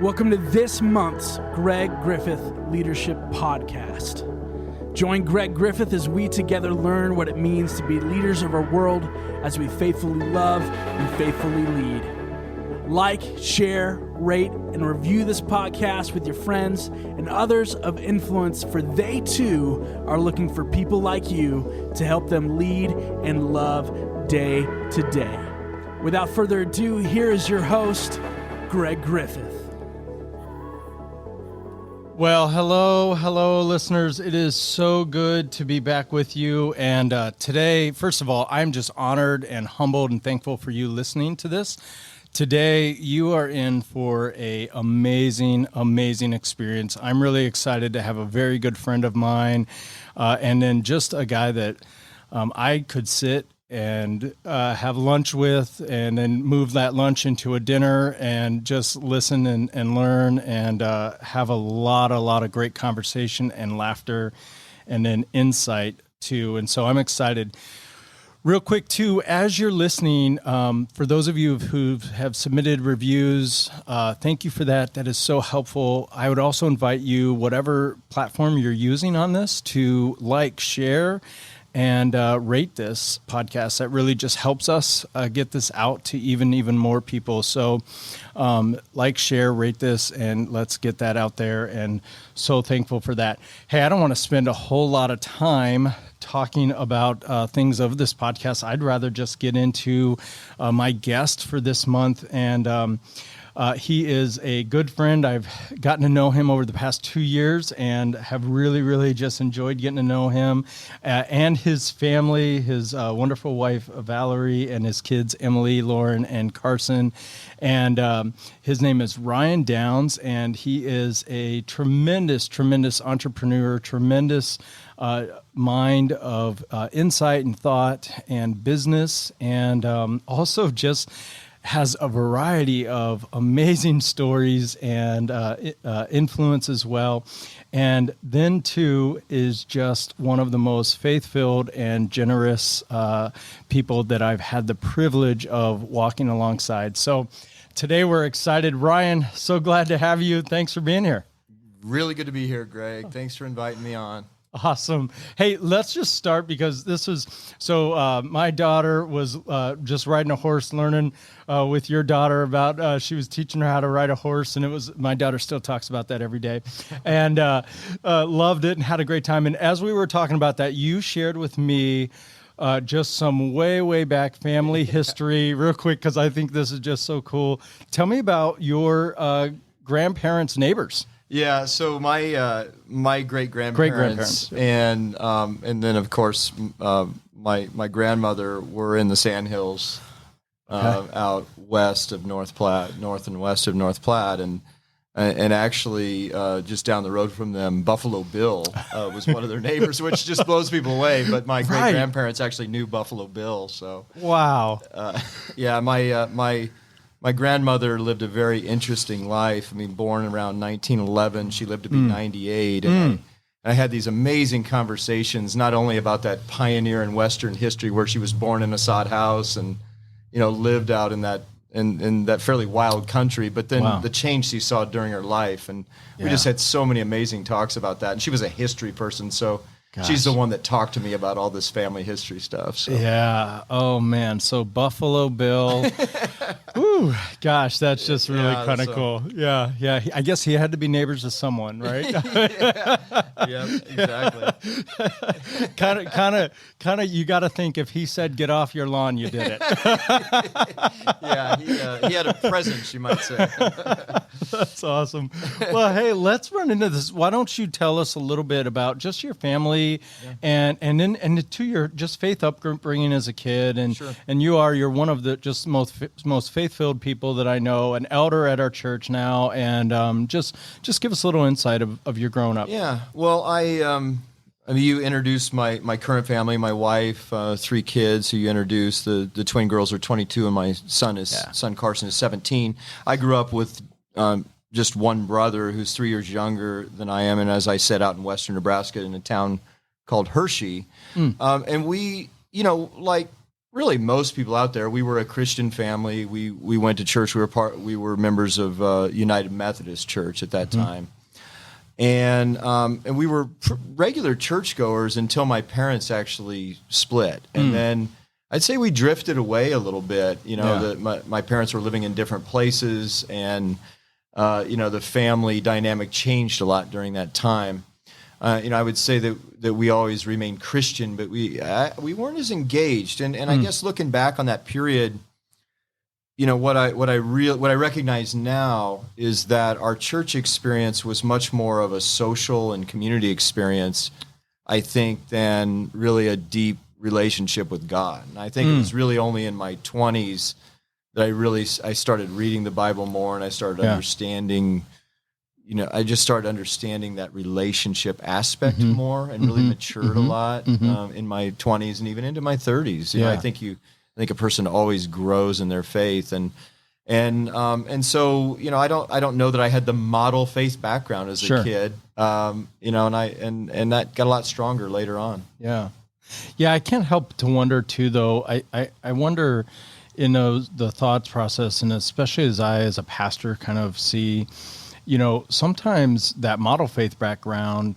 Welcome to this month's Greg Griffith Leadership Podcast. Join Greg Griffith as we together learn what it means to be leaders of our world as we faithfully love and faithfully lead. Like, share, rate, and review this podcast with your friends and others of influence, for they too are looking for people like you to help them lead and love day to day. Without further ado, here is your host, Greg Griffith. Well, hello, listeners. It is so good to be back with you. And today, first of all, I'm just honored and humbled and thankful for you listening to this. Today, you are in for an amazing experience. I'm really excited to have a very good friend of mine, and then just a guy that I could sit and have lunch with, and then move that lunch into a dinner and just listen and learn and have a lot of great conversation and laughter and then insight too. And so I'm excited. Real quick too, as you're listening, for those of you who have submitted reviews, thank you for that. That is so helpful. I would also invite you, whatever platform you're using on this, to like, share, and rate this podcast. That really just helps us get this out to even more people. So like, share, rate this, and let's get that out there. And so thankful for that. Hey, I don't want to spend a whole lot of time talking about things of this podcast. I'd rather just get into my guest for this month. And he is a good friend. I've gotten to know him over the past 2 years and have really just enjoyed getting to know him and his family, his wonderful wife, Valerie, and his kids, Emily, Lauren, and Carson. And his name is Ryan Downs, and he is a tremendous entrepreneur, tremendous mind of insight and thought and business, and also just has a variety of amazing stories and influence as well. And then too is just one of the most faith-filled and generous people that I've had the privilege of walking alongside. So today we're excited. Ryan, so glad to have you. Thanks for being here. Really good to be here, Greg. Thanks for inviting me on. Awesome. Hey, let's just start because this is, so my daughter was just riding a horse, learning with your daughter about, she was teaching her how to ride a horse, and it was, my daughter still talks about that every day, and loved it and had a great time. And as we were talking about that, you shared with me just some way back family history real quick, because I think this is just so cool. Tell me about your grandparents' neighbors. Yeah, so my great grandparents and then of course my grandmother were in the Sandhills out west of North and west of North Platte, and actually just down the road from them, Buffalo Bill was one of their neighbors, which just blows people away. But my great grandparents actually knew Buffalo Bill, so wow. Yeah, my grandmother lived a very interesting life. I mean, born around 1911, she lived to be 98. And I had these amazing conversations, not only about that pioneer in Western history where she was born in a sod house and, lived out in that fairly wild country, but then the change she saw during her life. And we just had so many amazing talks about that. And she was a history person, so she's the one that talked to me about all this family history stuff. So. Yeah. Oh, man. So Buffalo Bill. Ooh, gosh, that's just really kind of cool. Yeah. I guess he had to be neighbors with someone, right? Yeah, exactly. Kind of. You got to think if he said "get off your lawn," you did it. Yeah, he had a presence, you might say. That's awesome. Well, hey, let's run into this. Why don't you tell us a little bit about just your family and then to your just faith upbringing as a kid, and Sure. And you're one of the just most faith-filled people that I know, an elder at our church now, and just give us a little insight of your growing up. Yeah. Well, I mean, you introduced my current family, my wife, 3 kids who you introduced. The twin girls are 22, and my son Carson is 17. I grew up with just one brother who's 3 years younger than I am, and as I said, out in western Nebraska in a town called Hershey. And we, like really most people out there. We were a Christian family. We went to church. We were members of United Methodist Church at that time. And we were regular churchgoers until my parents actually split. And then I'd say we drifted away a little bit. My parents were living in different places, and the family dynamic changed a lot during that time. I would say that we always remained Christian, but we weren't as engaged. And I guess looking back on that period, what I recognize now is that our church experience was much more of a social and community experience, I think, than really a deep relationship with God. And I think it was really only in my 20s that I started reading the Bible more, and I started understanding. I just started understanding that relationship aspect more, and really matured a lot in my 20s and even into my 30s. I think a person always grows in their faith, and so I don't know that I had the model faith background as a kid, and that got a lot stronger later on. Yeah. I can't help to wonder too, though. I wonder in the thoughts process, and especially as a pastor kind of see, sometimes that model faith background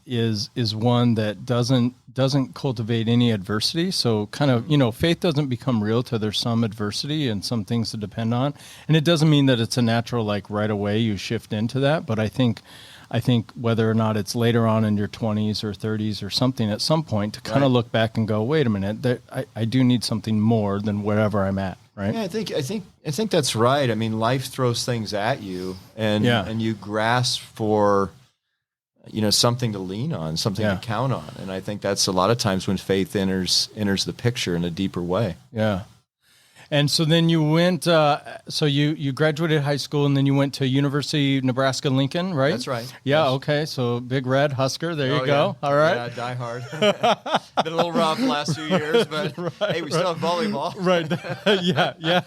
is one that doesn't cultivate any adversity. So kind of, faith doesn't become real till there's some adversity and some things to depend on. And it doesn't mean that it's a natural, like right away you shift into that. But I think whether or not it's later on in your 20s or 30s or something, at some point to kind of look back and go, wait a minute, I do need something more than wherever I'm at. Right. Yeah, I think that's right. I mean, life throws things at you, and you grasp for, something to lean on, something to count on. And I think that's a lot of times when faith enters the picture in a deeper way. Yeah. And so then you went, so you graduated high school, and then you went to University of Nebraska-Lincoln, right? That's right. Yeah, yes. Okay. So Big Red Husker, there you go. Yeah. All right. Yeah, die hard. Been a little rough the last few years, but hey, we still have volleyball. Right. Yeah.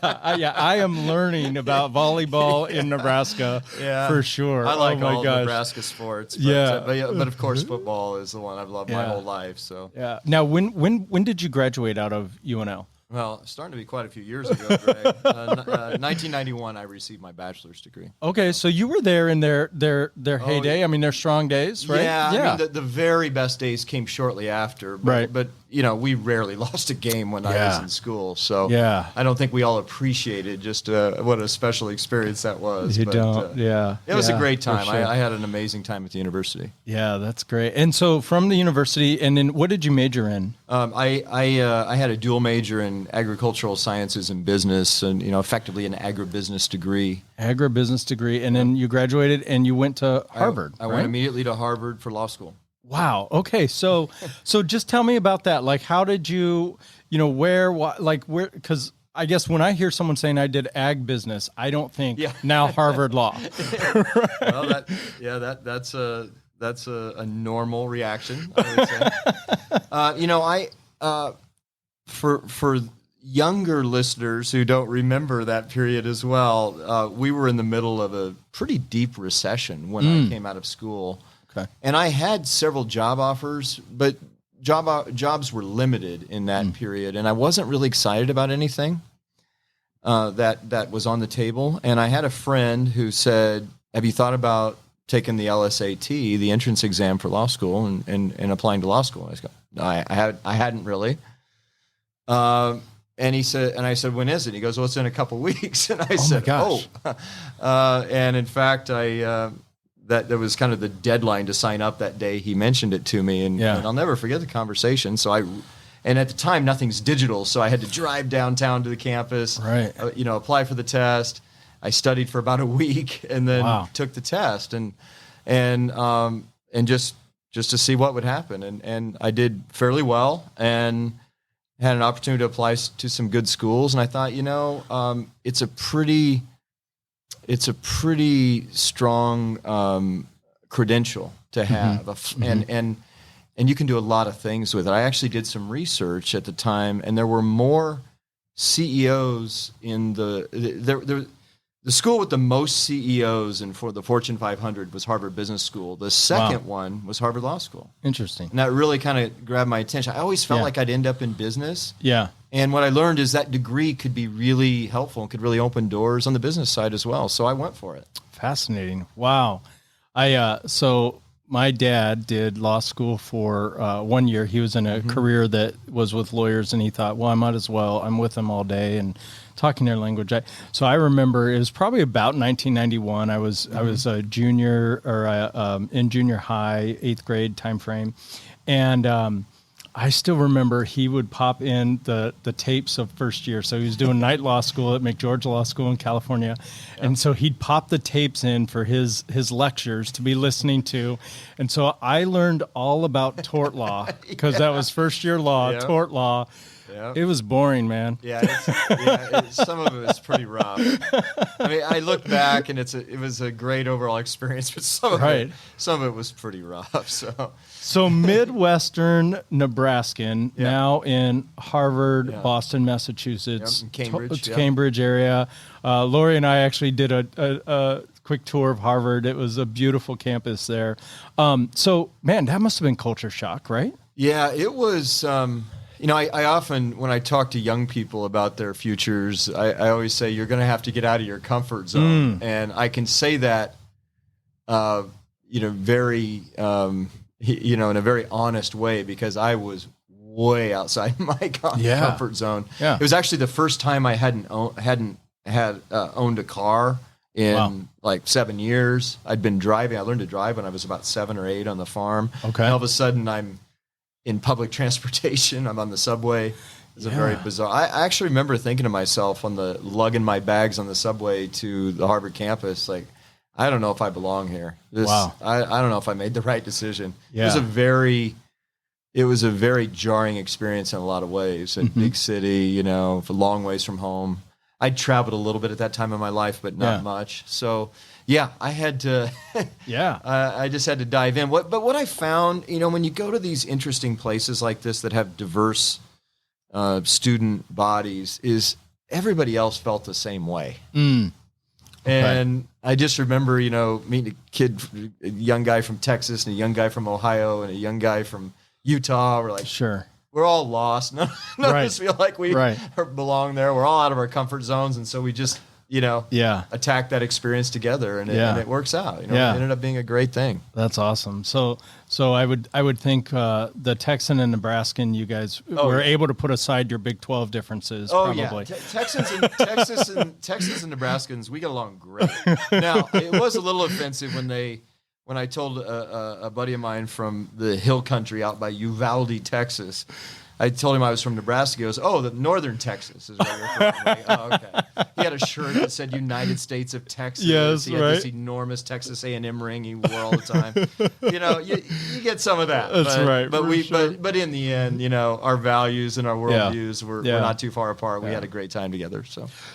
I am learning about volleyball in Nebraska for sure. I like all Nebraska sports. But, but of course, football is the one I've loved my whole life. So yeah. Now, when did you graduate out of UNL? Well, it's starting to be quite a few years ago, Greg. 1991, I received my bachelor's degree. Okay, so you were there in their heyday. I mean, their strong days, right? Yeah. I mean, the very best days came shortly after. But, But we rarely lost a game when I was in school. So I don't think we all appreciated just what a special experience that was. It was a great time. Sure. I had an amazing time at the university. Yeah, that's great. And so from the university, and then what did you major in? I had a dual major in agricultural sciences and business, and effectively an agribusiness degree. And then you graduated and you went to Harvard. I went immediately to Harvard for law school. Wow. Okay. So just tell me about that. Like, how did you, where, because I guess when I hear someone saying I did ag business, I don't think now Harvard Law. Well, that's a normal reaction, I would say. For younger listeners who don't remember that period as well, we were in the middle of a pretty deep recession when I came out of school. Okay. And I had several job offers, but jobs were limited in that period, and I wasn't really excited about anything that was on the table. And I had a friend who said, have you thought about taking the LSAT, the entrance exam for law school, and applying to law school? I hadn't really. And I said, when is it? He goes, well, it's in a couple weeks. And I said, and in fact, that was kind of the deadline to sign up that day. He mentioned it to me, and I'll never forget the conversation. So and at the time, nothing's digital, so I had to drive downtown to the campus, apply for the test. I studied for about a week, and then took the test, and just to see what would happen, and I did fairly well, and had an opportunity to apply to some good schools, and I thought, it's a pretty strong credential to have, and you can do a lot of things with it. I actually did some research at the time, and there were more CEOs in the the school with the most CEOs and for the Fortune 500 was Harvard Business School. The second one was Harvard Law School. Interesting. And that really kind of grabbed my attention. I always felt like I'd end up in business. Yeah. And what I learned is that degree could be really helpful and could really open doors on the business side as well. So I went for it. Fascinating. Wow. So my dad did law school for 1 year. He was in a career that was with lawyers, and he thought, well, I might as well. I'm with them all day and talking their language. So I remember it was probably about 1991. I was a junior or in junior high, 8th grade time frame, and I still remember he would pop in the tapes of first year. So he was doing night law school at McGeorge Law School in California. Yep. And so he'd pop the tapes in for his lectures to be listening to. And so I learned all about tort law because that was first year law, tort law. Yep. It was boring, man. Some of it was pretty rough. I mean, I look back and it was a great overall experience, but some of it was pretty rough. So Midwestern Nebraskan, now in Harvard, Boston, Massachusetts, Cambridge area. Lori and I actually did a quick tour of Harvard. It was a beautiful campus there. So, man, that must have been culture shock, right? Yeah, it was. I often, when I talk to young people about their futures, I always say you're going to have to get out of your comfort zone, and I can say that, very. In a very honest way, because I was way outside my comfort zone. Yeah. It was actually the first time I hadn't owned a car in like 7 years. I'd been driving. I learned to drive when I was about 7 or 8 on the farm. Okay. And all of a sudden I'm in public transportation. I'm on the subway. It's a very bizarre. I actually remember thinking to myself lugging my bags on the subway to the Harvard campus, like, I don't know if I belong here. I don't know if I made the right decision. Yeah. It was a very jarring experience in a lot of ways. A big city, for long ways from home. I'd traveled a little bit at that time in my life, but not much. So, I had to. I just had to dive in. But what I found, when you go to these interesting places like this that have diverse student bodies, is everybody else felt the same way. And I just remember, meeting a young guy from Texas and a young guy from Ohio and a young guy from Utah. We're like, we're all lost. None of us feel like we belong there. We're all out of our comfort zones. And so we just, attack that experience together, and it works out. It ended up being a great thing. That's awesome. So I would think the Texan and Nebraskan, you guys were able to put aside your Big 12 differences. Probably. Texans and Nebraskans, we get along great. Now, it was a little offensive when I told a buddy of mine from the hill country out by Uvalde, Texas. I told him I was from Nebraska. He goes, the northern Texas is where you're from. Like, okay. He had a shirt that said United States of Texas. Yes, he had this enormous Texas A&M ring he wore all the time. You get some of that. That's right. But in the end, our values and our worldviews were not too far apart. We had a great time together.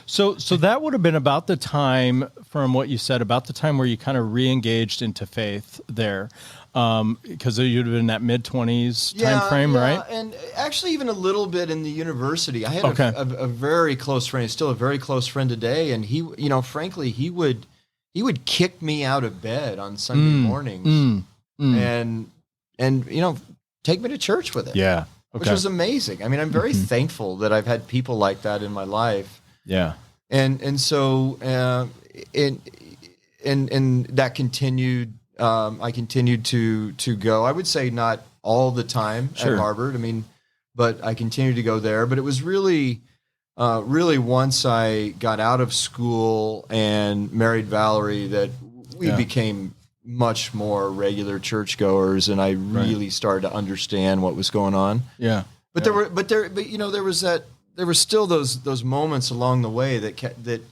So that would have been about the time, from what you said, about the time where you kind of re-engaged into faith there. Because you'd have been in that mid-20s time frame, right? And actually even a little bit in the university. I had a very close friend, still a very close friend today, and he, frankly, he would kick me out of bed on Sunday mornings and take me to church with him. Yeah. Which was amazing. I mean, I'm very thankful that I've had people like that in my life. Yeah. And so and that continued. I continued to go. I would say not all the time at Harvard. I mean, but I continued to go there. But it was really once I got out of school and married Valerie that we became much more regular churchgoers, and I really started to understand what was going on. Yeah. But there were still those moments along the way that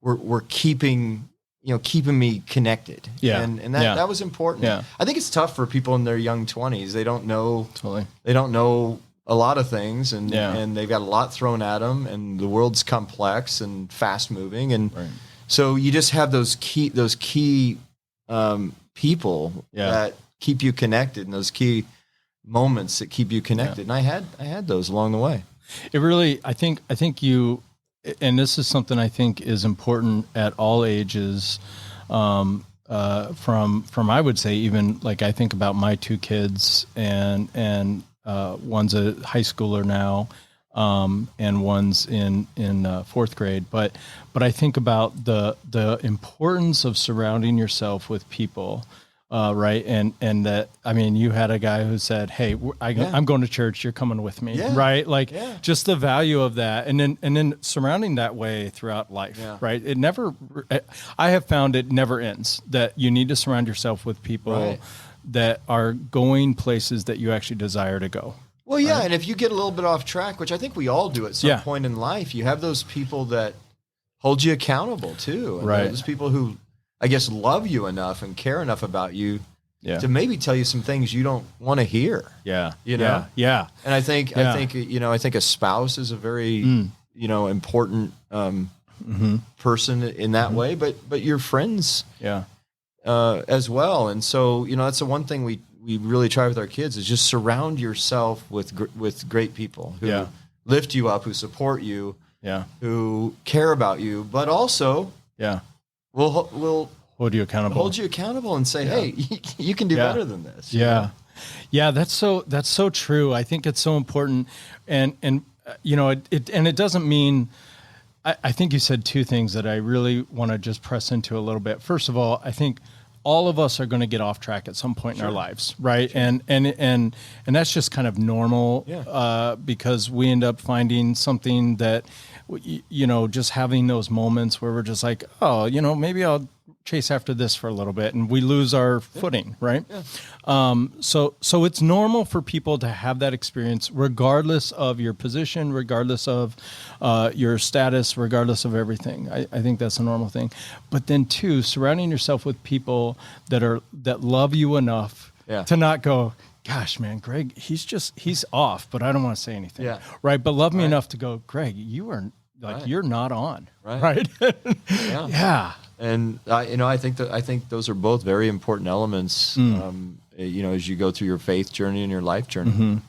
were keeping me connected. Yeah. And that was important. Yeah. I think it's tough for people in their young 20s. They don't know. Totally. They don't know a lot of things, and they've got a lot thrown at them, and the world's complex and fast moving. And so you just have those key people that keep you connected, and those key moments that keep you connected. And I had those along the way. It really, I think you, and this is something I think is important at all ages, from I would say, even like I think about my two kids, and one's a high schooler now, and one's in fourth grade. But I think about the importance of surrounding yourself with people, right? And that, I mean, you had a guy who said, "Hey, I'm going to church. You're coming with me," right? Like just the value of that, and then surrounding that way throughout life, right? I have found it never ends. That you need to surround yourself with people that are going places that you actually desire to go. Well, yeah, and if you get a little bit off track, which I think we all do at some point in life, you have those people that hold you accountable too. And those people who, I guess, love you enough and care enough about you to maybe tell you some things you don't want to hear. Yeah. You know? Yeah. And I think a spouse is a very, important person in that way, but your friends as well. And so, that's the one thing we really try with our kids is just surround yourself with great people who lift you up, who support you, who care about you, but also will hold you accountable and say, hey, you can do better than this. Yeah. That's so true. I think it's so important. And it doesn't mean, I think you said two things that I really want to just press into a little bit. First of all, I think all of us are going to get off track at some point in our lives, right? And that's just kind of normal, because we end up finding something that, just having those moments where we're just like, oh, maybe I'll chase after this for a little bit, and we lose our footing, right? So it's normal for people to have that experience, regardless of your position, regardless of your status, regardless of everything. I think that's a normal thing. But then two, surrounding yourself with people that love you enough to not go, gosh, man, Greg, he's off, but I don't want to say anything, right? But love me enough to go, Greg, you are you're not on, right? And I think those are both very important elements. As you go through your faith journey and your life journey.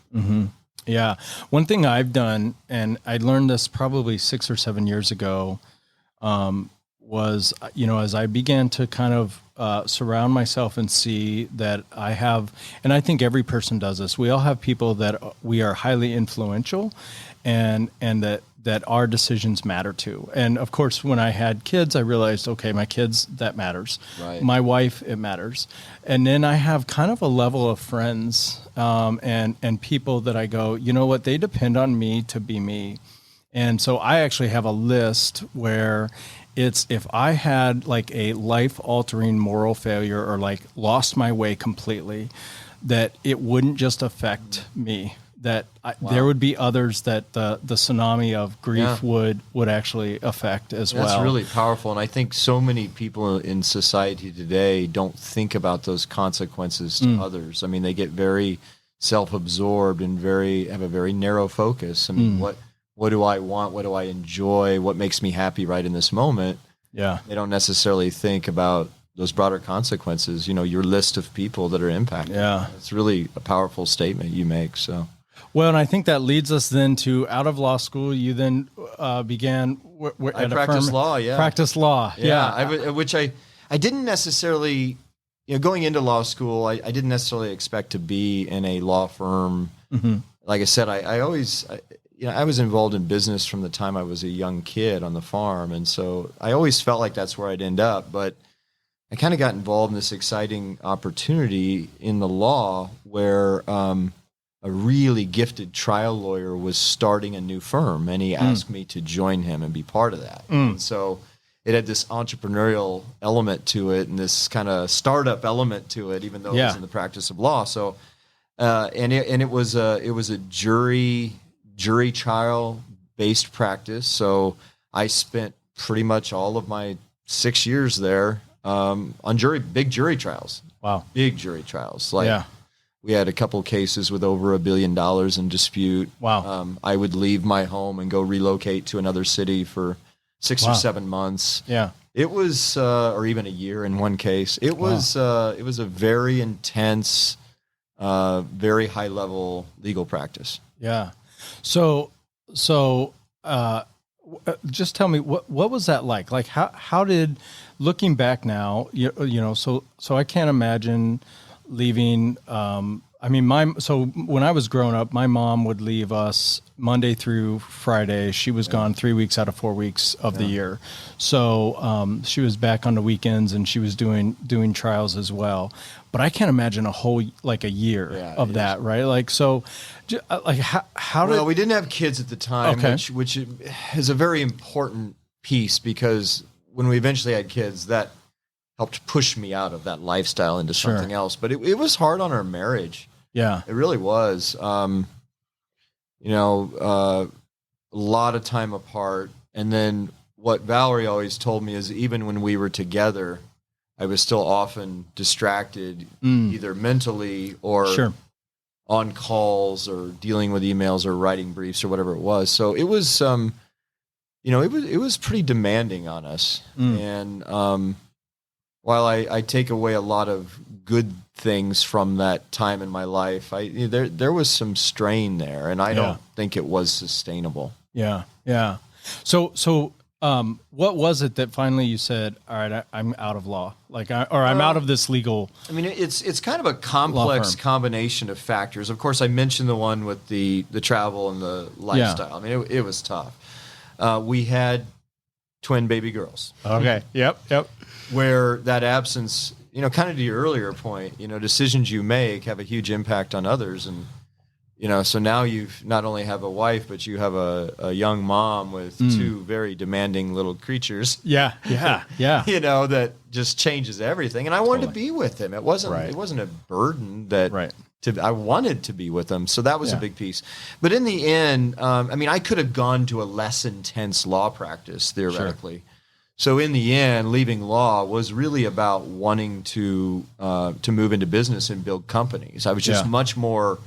Yeah, one thing I've done, and I learned this probably 6 or 7 years ago, was as I began to kind of surround myself and see that I have, and I think every person does this. We all have people that we are highly influential, and that our decisions matter to. And of course, when I had kids, I realized, okay, my kids, that matters. Right. My wife, it matters. And then I have kind of a level of friends and people that I go, you know what, they depend on me to be me. And so I actually have a list where it's, if I had like a life-altering moral failure or like lost my way completely, that it wouldn't just affect me. That there would be others that the tsunami of grief would actually affect as well. That's really powerful. And I think so many people in society today don't think about those consequences to others. I mean, they get very self-absorbed and have a very narrow focus. I mean, what do I want? What do I enjoy? What makes me happy right in this moment? Yeah. They don't necessarily think about those broader consequences, your list of people that are impacted. Yeah. It's really a powerful statement you make. So. Well, and I think that leads us then to, out of law school, you then began at practice law. Practice law. Which I didn't necessarily, going into law school, I didn't necessarily expect to be in a law firm. Like I said, I always, I was involved in business from the time I was a young kid on the farm. And so I always felt like that's where I'd end up. But I kind of got involved in this exciting opportunity in the law where a really gifted trial lawyer was starting a new firm, and he asked me to join him and be part of that. And so it had this entrepreneurial element to it and this kind of startup element to it, even though it was in the practice of law. So, it was a jury trial based practice. So I spent pretty much all of my 6 years there on big jury trials. Wow, big jury trials. We had a couple cases with over $1 billion in dispute. Wow. I would leave my home and go relocate to another city for 6 or 7 months. Yeah. It was, or even a year in one case. It was a very intense, very high level legal practice. Yeah. So just tell me what was that like? Like how did, looking back now, you know, so I can't imagine leaving. So when I was growing up, my mom would leave us Monday through Friday. She was gone 3 weeks out of 4 weeks of the year. So she was back on the weekends, and she was doing trials as well. But I can't imagine a year of that, right? Like, so like how did... Well, we didn't have kids at the time, which is a very important piece, because when we eventually had kids, that helped push me out of that lifestyle into something else. But it was hard on our marriage. Yeah. It really was. A lot of time apart. And then what Valerie always told me is, even when we were together, I was still often distracted, either mentally or on calls or dealing with emails or writing briefs or whatever it was. So it was, it was pretty demanding on us. And while I take away a lot of good things from that time in my life, there was some strain there, and I don't think it was sustainable. Yeah. Yeah. So what was it that finally you said, all right, I'm out of law, I'm out of this legal? I mean, it's kind of a complex combination of factors. Of course, I mentioned the one with the travel and the lifestyle. I mean, it was tough. We had twin baby girls. Okay. Yep. Where that absence, kind of to your earlier point, decisions you make have a huge impact on others. And, so now you've not only have a wife, but you have a young mom with two very demanding little creatures. Yeah. That just changes everything. And I wanted to be with him. It wasn't a burden that I wanted to be with him. So that was a big piece. But in the end, I could have gone to a less intense law practice theoretically. Sure. So in the end, leaving law was really about wanting to move into business and build companies. I was just much more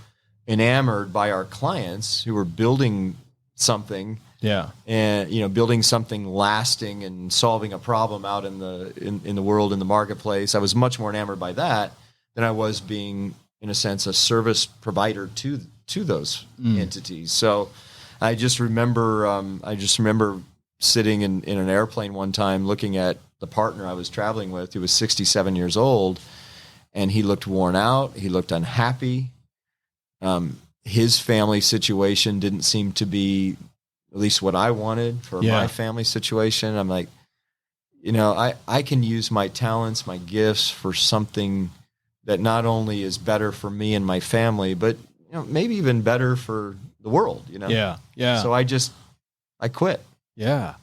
enamored by our clients who were building something, and building something lasting and solving a problem out in the world, in the marketplace. I was much more enamored by that than I was being, in a sense, a service provider to those entities. So I just remember sitting in an airplane one time, looking at the partner I was traveling with, who was 67 years old, and he looked worn out. He looked unhappy. His family situation didn't seem to be at least what I wanted for my family situation. I'm like, I can use my talents, my gifts for something that not only is better for me and my family, but maybe even better for the world. Yeah. So I quit. Yeah.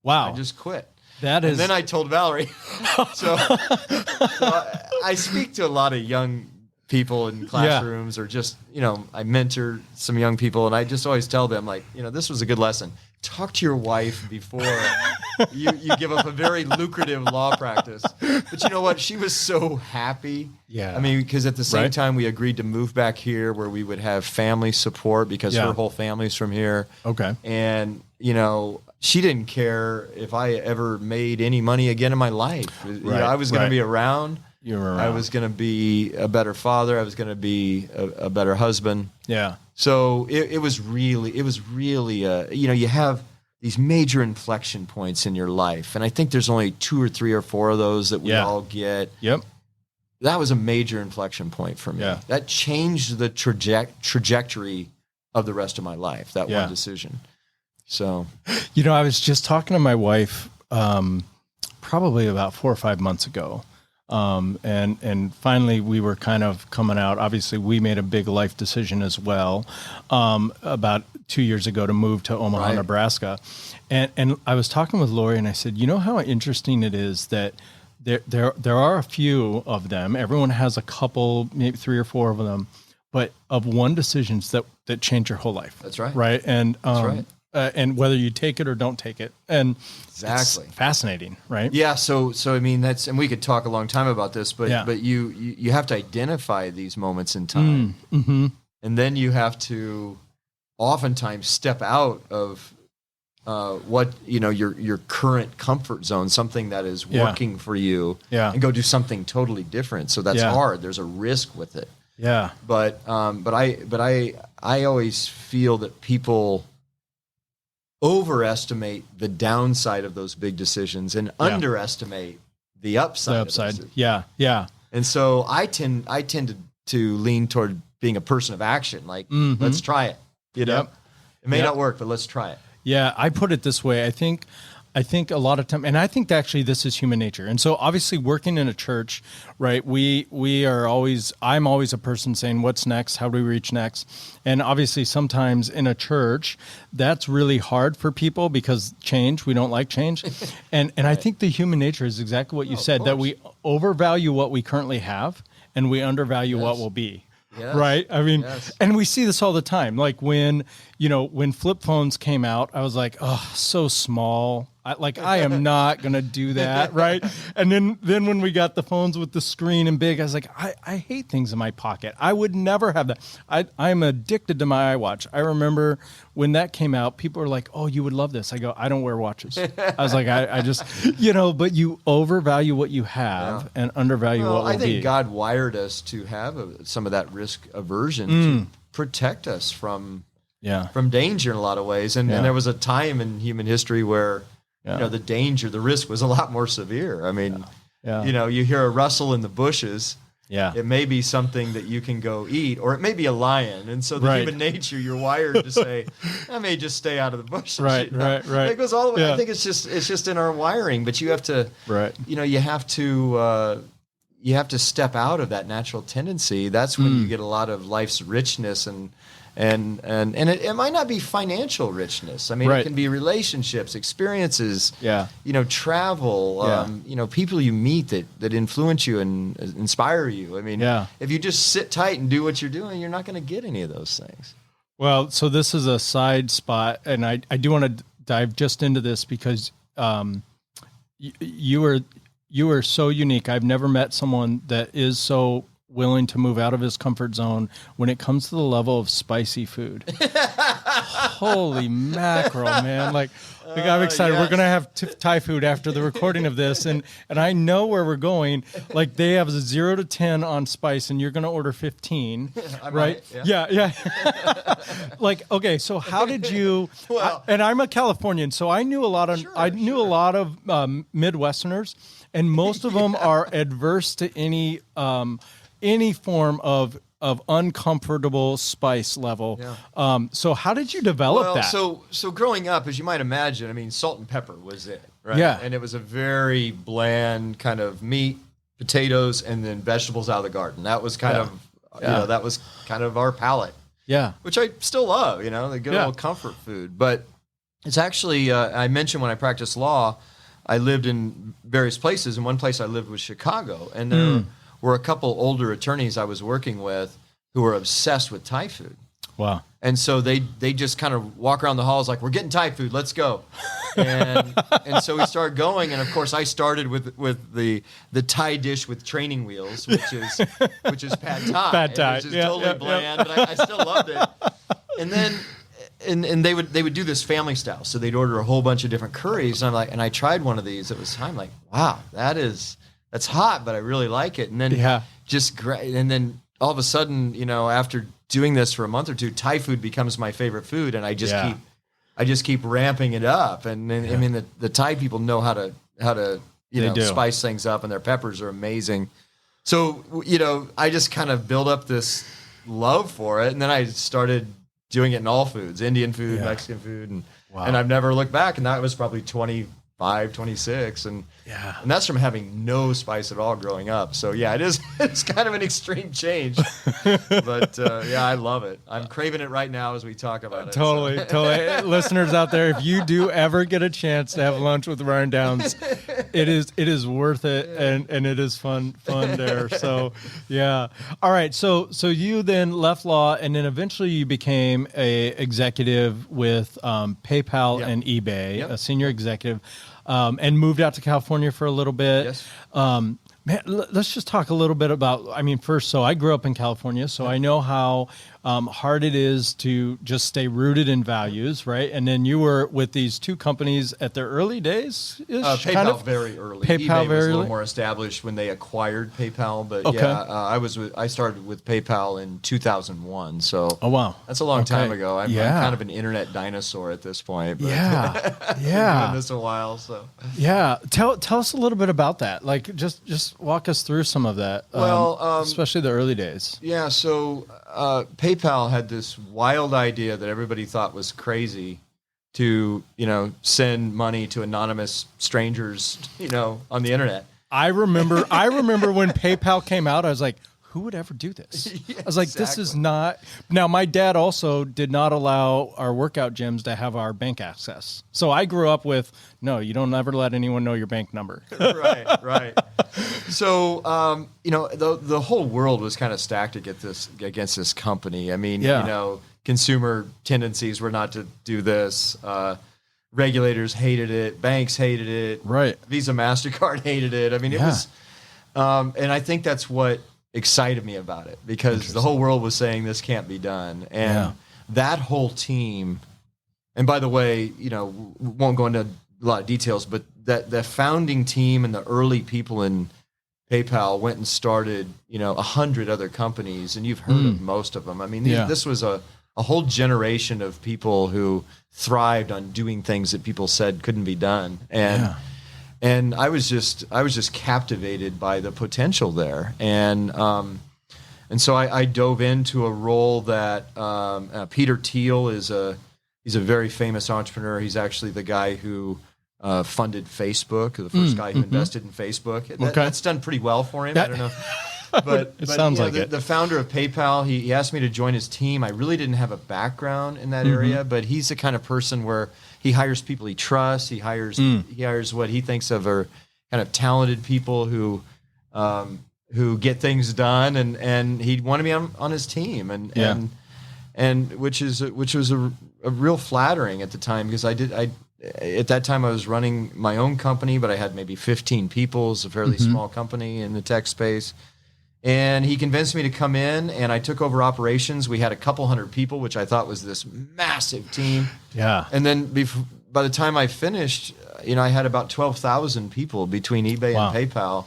Wow. I just quit. And then I told Valerie. so I speak to a lot of young people in classrooms, or just, I mentor some young people, and I just always tell them, this was a good lesson. Talk to your wife before you give up a very lucrative law practice. But you know what? She was so happy. Yeah. Because at the same time, we agreed to move back here where we would have family support, because her whole family's from here. Okay. And, she didn't care if I ever made any money again in my life. I was going to be around. You were around. I was going to be a better father. I was going to be a better husband. Yeah. So it was really, you have these major inflection points in your life. And I think there's only 2 or 3 or 4 of those that we all get. Yep. That was a major inflection point for me. Yeah. That changed the trajectory of the rest of my life, that one decision. So, I was just talking to my wife, probably about 4 or 5 months ago. And finally we were kind of coming out. Obviously we made a big life decision as well, about 2 years ago, to move to Omaha, Nebraska. And I was talking with Lori, and I said, how interesting it is that there are a few of them. Everyone has a couple, maybe 3 or 4 of them, but of one decisions that change your whole life. That's right. Right. And, and whether you take it or don't take it. And exactly. It's fascinating, right? Yeah. So and we could talk a long time about this, but you have to identify these moments in time. Mm-hmm. And then you have to oftentimes step out of what, your current comfort zone, something that is working for you, and go do something totally different. So that's hard. There's a risk with it. Yeah. But I always feel that people overestimate the downside of those big decisions and underestimate the upside. The upside. Of those. Yeah. And so I tend to lean toward being a person of action. Like, let's try it. You know, it may not work, but let's try it. Yeah. I put it this way. I think a lot of time, and I think actually this is human nature. And so obviously working in a church, right, I'm always a person saying, what's next? How do we reach next? And obviously sometimes in a church, that's really hard for people because we don't like change. And I think the human nature is exactly what you said, that we overvalue what we currently have and we undervalue what will be. Yes. Right. I mean, and we see this all the time. Like when flip phones came out, I was like, oh, so small. I am not going to do that. Right. And then when we got the phones with the screen and big, I was like, I hate things in my pocket. I would never have that. I'm addicted to my iWatch. I remember when that came out, people were like, oh, you would love this. I go, I don't wear watches. I was like, I just, but you overvalue what you have and undervalue what will be. I think God wired us to have some of that risk aversion to protect us from danger in a lot of ways. And there was a time in human history where, the risk was a lot more severe. I mean, you hear a rustle in the bushes. Yeah. It may be something that you can go eat, or it may be a lion. And so the human nature, you're wired to say, I may just stay out of the bushes. Right. It goes all the way. Yeah. I think it's just in our wiring, but you have to, you have to step out of that natural tendency. That's when you get a lot of life's richness and it might not be financial richness. I mean, it can be relationships, experiences, travel, people you meet that influence you and inspire you. I mean, if you just sit tight and do what you're doing, you're not going to get any of those things. Well, so this is a side spot, and I do want to dive just into this because you are so unique. I've never met someone that is so willing to move out of his comfort zone when it comes to the level of spicy food. Holy mackerel, man. I'm excited. Yes. We're going to have Thai food after the recording of this. And I know where we're going. Like they have a 0 to 10 on spice and you're going to order 15, right? Yeah. Okay. So how did you, and I'm a Californian, so I knew a lot of, a lot of Midwesterners, and most of them are adverse to any form of uncomfortable spice level. Yeah. So how did you develop that? So growing up, as you might imagine, I mean, salt and pepper was it, right? Yeah. And it was a very bland kind of meat, potatoes, and then vegetables out of the garden. That was kind of, that was kind of our palate. Yeah. Which I still love, the good old comfort food. But it's actually, I mentioned when I practiced law, I lived in various places, and one place I lived was Chicago, and there were a couple older attorneys I was working with who were obsessed with Thai food. Wow. And so they just kind of walk around the halls like, we're getting Thai food, let's go. And so we started going, and of course I started with the Thai dish with training wheels, which is pad Thai. Pad Thai. Which is totally bland, but I still loved it. And then and they would do this family style. So they'd order a whole bunch of different curries, and I tried one of these. It was I'm like, wow, that's hot, but I really like it. And then just great. And then all of a sudden, after doing this for a month or two, Thai food becomes my favorite food, and I just keep ramping it up. And I mean, the Thai people know how to spice things up, and their peppers are amazing. So I just kind of built up this love for it, and then I started doing it in all foods, Indian food, Mexican food, and I've never looked back. And that was probably 25, 26, and that's from having no spice at all growing up. So it's kind of an extreme change, but I love it. I'm craving it right now as we talk about it. Totally. Listeners out there, if you do ever get a chance to have lunch with Ryan Downs, it is worth it, and it is fun there. So all right. So you then left law, and then eventually you became a executive with PayPal and eBay, a senior executive. And moved out to California for a little bit. Yes. Man, let's just talk a little bit about, first, so I grew up in California, so I know how hard it is to just stay rooted in values, right? And then you were with these two companies at their early days. PayPal very early. PayPal eBay very was a little early? more established when they acquired PayPal, but Okay. I started with PayPal in 2001. So Oh, wow. that's a long time Okay. ago. I'm kind of an internet dinosaur at this point. But Yeah. I've Yeah. been doing this a while. So Yeah. Tell us a little bit about that. Like, just walk us through some of that. Especially the early days. yeah, so PayPal had this wild idea that everybody thought was crazy to, send money to anonymous strangers, on the internet. I remember when PayPal came out, I was like, who would ever do this? I was like, this is not. Now, my dad also did not allow our workout gyms to have our bank access. So I grew up with, no, you don't ever let anyone know your bank number. Right. So, the whole world was kind of stacked against this company. I mean, consumer tendencies were not to do this. Regulators hated it. Banks hated it. Right. Visa, MasterCard hated it. I mean, it was, and I think that's what excited me about it, because the whole world was saying this can't be done. And that whole team, and by the way, we won't go into a lot of details, but that the founding team and the early people in PayPal went and started, 100 other companies, and you've heard of most of them. I mean, this was a whole generation of people who thrived on doing things that people said couldn't be done. And I was just captivated by the potential there. And so I dove into a role that Peter Thiel he's a very famous entrepreneur. He's actually the guy who funded Facebook, the first guy who invested in Facebook. That's done pretty well for him. I don't know. But It sounds like it. The founder of PayPal, he asked me to join his team. I really didn't have a background in that area, but he's the kind of person where he hires people he trusts. He hires what he thinks of are kind of talented people who get things done, and he wanted me on his team, and which was a real flattering at the time, because at that time I was running my own company, but I had maybe 15 people. It's a fairly small company in the tech space. And he convinced me to come in, and I took over operations. We had a couple hundred people, which I thought was this massive team. Yeah. And then by the time I finished, I had about 12,000 people between eBay and PayPal.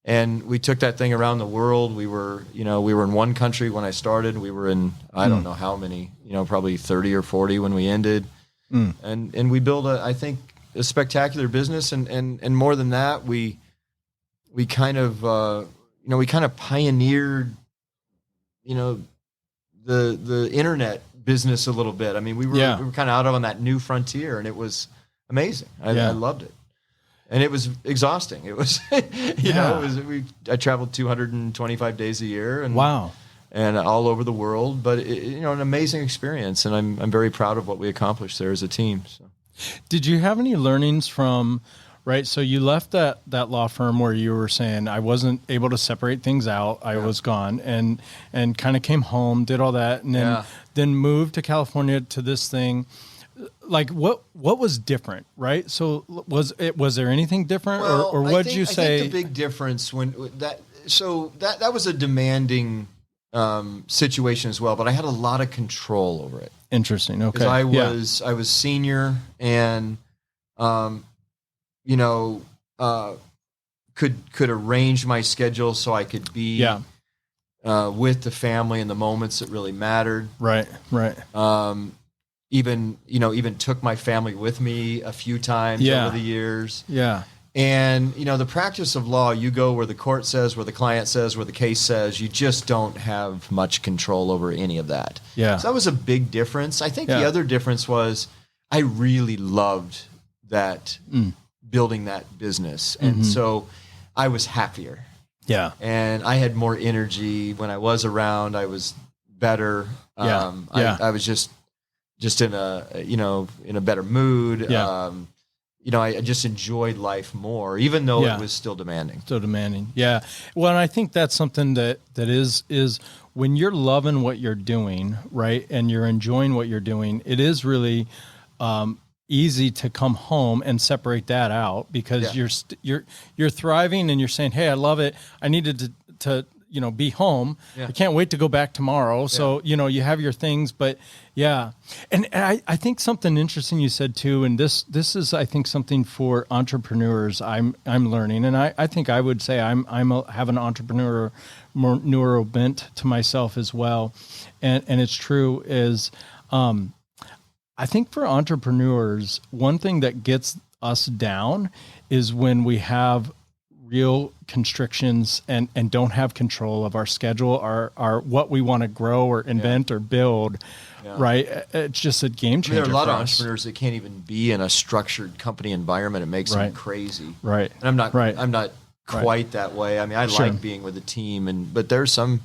And we took that thing around the world. We were in one country when I started. We were in, I don't know how many, probably 30 or 40 when we ended. And we built I think a spectacular business. And more than that, we kind of, we kind of pioneered, the internet business a little bit. I mean, we were kind of out on that new frontier, and it was amazing. I loved it, and it was exhausting. It was, I traveled 225 days a year, and and all over the world. But an amazing experience, and I'm very proud of what we accomplished there as a team. So, did you have any learnings from? Right. So you left that law firm where you were saying, I wasn't able to separate things out. I was gone, and kind of came home, did all that, and then moved to California to this thing. Like what was different? Right. So was there anything different, or what did you say? I think the big difference that was a demanding situation as well, but I had a lot of control over it. Interesting. Okay. Because I was senior, and could arrange my schedule so I could be with the family in the moments that really mattered. Right. Even took my family with me a few times over the years. Yeah. And, the practice of law, you go where the court says, where the client says, where the case says, you just don't have much control over any of that. Yeah. So that was a big difference. I think the other difference was I really loved that building that business. And so I was happier. Yeah. And I had more energy when I was around. I was better. I was just in a better mood. Yeah. I just enjoyed life more, even though it was still demanding. Still demanding. Yeah. Well, and I think that's something that is when you're loving what you're doing, right, and you're enjoying what you're doing, it is really easy to come home and separate that out, because you're thriving and you're saying, hey, I love it. I needed to be home. I can't wait to go back tomorrow. So, you have your things, but yeah. And I think something interesting you said too, and this is, I think, something for entrepreneurs I'm learning. And I think I would say have an entrepreneurial bent to myself as well. And it's true is, I think for entrepreneurs, one thing that gets us down is when we have real constrictions and don't have control of our schedule, our what we want to grow or invent or build, right? It's just a game changer. There are a lot of entrepreneurs that can't even be in a structured company environment. It makes them crazy. Right. And I'm not quite that way. I mean, I like being with a team, but there's some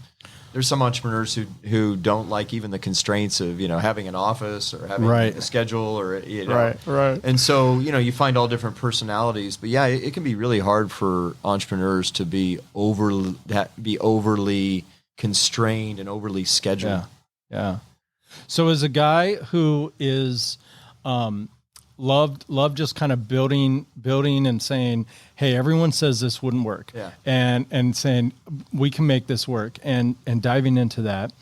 entrepreneurs who don't like even the constraints of, having an office or having a schedule or, Right. And so, you find all different personalities, but it can be really hard for entrepreneurs to be overly constrained and overly scheduled. Yeah. So as a guy who is, loved just kind of building and saying, hey, everyone says this wouldn't work. Yeah. And saying we can make this work and diving into that,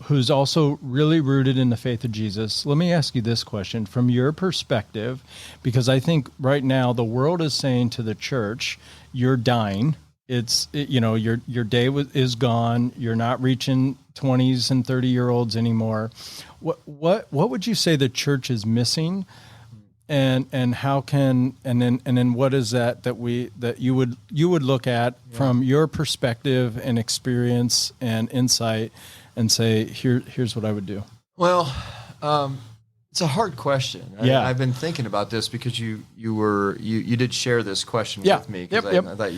who's also really rooted in the faith of Jesus. Let me ask you this question from your perspective, because I think right now the world is saying to the church, you're dying. Your day is gone. You're not reaching 20s and 30-year-olds anymore. What would you say the church is missing? And how can and then what is that you would look at from your perspective and experience and insight and say here's what I would do? Well, it's a hard question. I've been thinking about this because you did share this question with me because I thought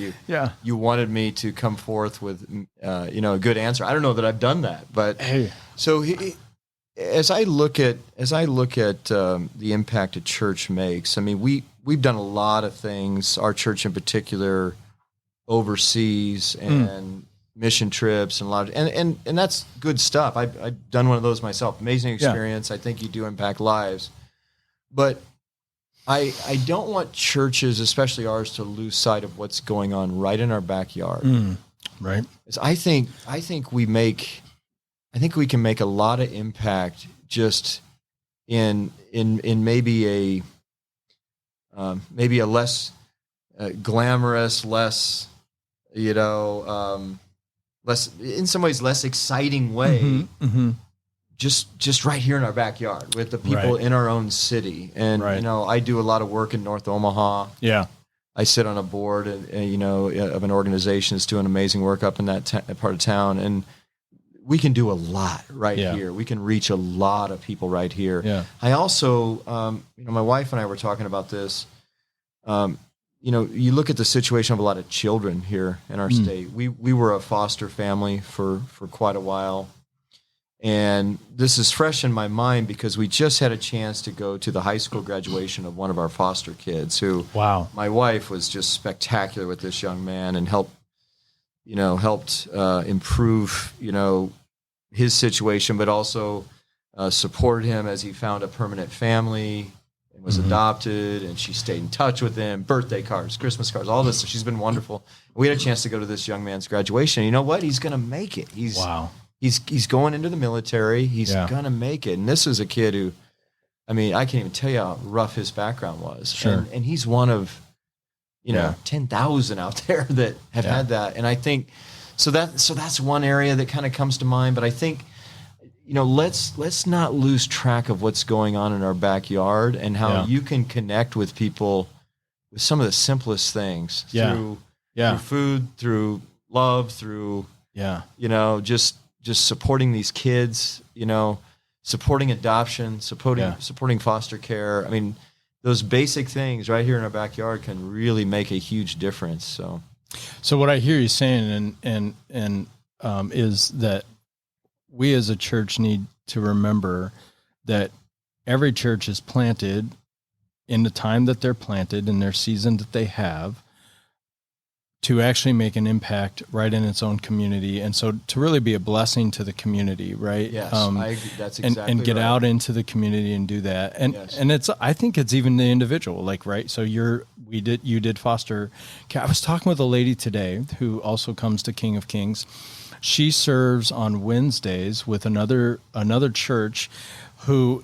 you wanted me to come forth with a good answer. I don't know that I've done that, but so. As I look at the impact a church makes, I mean, we've done a lot of things. Our church in particular, overseas and mission trips and a lot of, and that's good stuff. I've done one of those myself. Amazing experience. I think you do impact lives, but I don't want churches, especially ours, to lose sight of what's going on right in our backyard. Right. I think we can make a lot of impact just in maybe a less glamorous, less in some ways less exciting way. Just right here in our backyard with the people in our own city. And I do a lot of work in North Omaha. Yeah. I sit on a board of an organization that's doing amazing work up in that part of town, and we can do a lot here. We can reach a lot of people right here. Yeah. I also, my wife and I were talking about this. You look at the situation of a lot of children here in our state. We were a foster family for quite a while. And this is fresh in my mind because we just had a chance to go to the high school graduation of one of our foster kids who, my wife was just spectacular with this young man and helped improve, his situation, but also support him as he found a permanent family and was adopted, and she stayed in touch with him, birthday cards, Christmas cards, all this. So she's been wonderful. We had a chance to go to this young man's graduation. You know what? He's going to make it. He's going into the military. He's going to make it. And this is a kid who, I can't even tell you how rough his background was. Sure. And he's one of, 10,000 out there that have had that. And I think, so that's one area that kind of comes to mind. But I think, let's not lose track of what's going on in our backyard and how you can connect with people with some of the simplest things through food, through love, through, just supporting these kids, supporting adoption, supporting foster care. Those basic things right here in our backyard can really make a huge difference. So what I hear you saying is that we as a church need to remember that every church is planted in the time that they're planted, in their season that they have, to actually make an impact right in its own community. And so to really be a blessing to the community, right? Yes, I agree. That's exactly and get right. out into the community and do that. And I think it's even the individual, right? So you did foster care. I was talking with a lady today who also comes to King of Kings, She serves on Wednesdays with another church who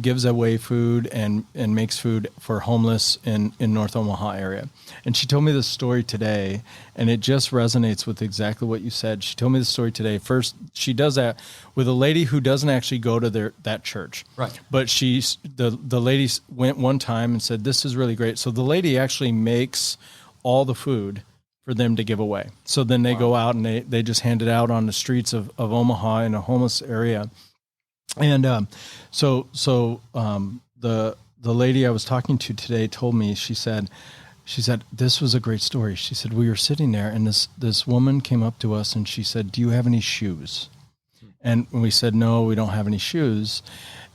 gives away food and makes food for homeless in North Omaha area. And she told me this story today, and it just resonates with exactly what you said. She told me the story today. First, she does that with a lady who doesn't actually go to that church. Right. But the lady went one time and said, "This is really great." So the lady actually makes all the food for them to give away. So then they go out and they just hand it out on the streets of Omaha in a homeless area. And the lady I was talking to today told me, she said, this was a great story. She said, we were sitting there and this woman came up to us and she said, "Do you have any shoes?" And we said, "No, we don't have any shoes."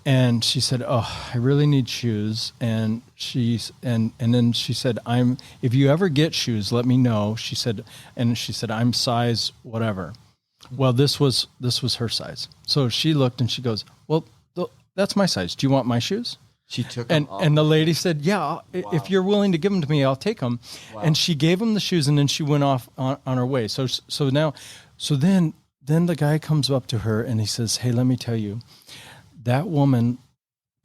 And she said, "Oh, I really need shoes." And then she said, if you ever get shoes, let me know. She said, "I'm size whatever." Well, this was her size. So she looked and she goes, "Well, that's my size. Do you want my shoes?" She took them off. And the lady said, "Yeah, if you're willing to give them to me, I'll take them." Wow. And she gave him the shoes, and then she went off on her way. So then the guy comes up to her and he says, "Hey, let me tell you, that woman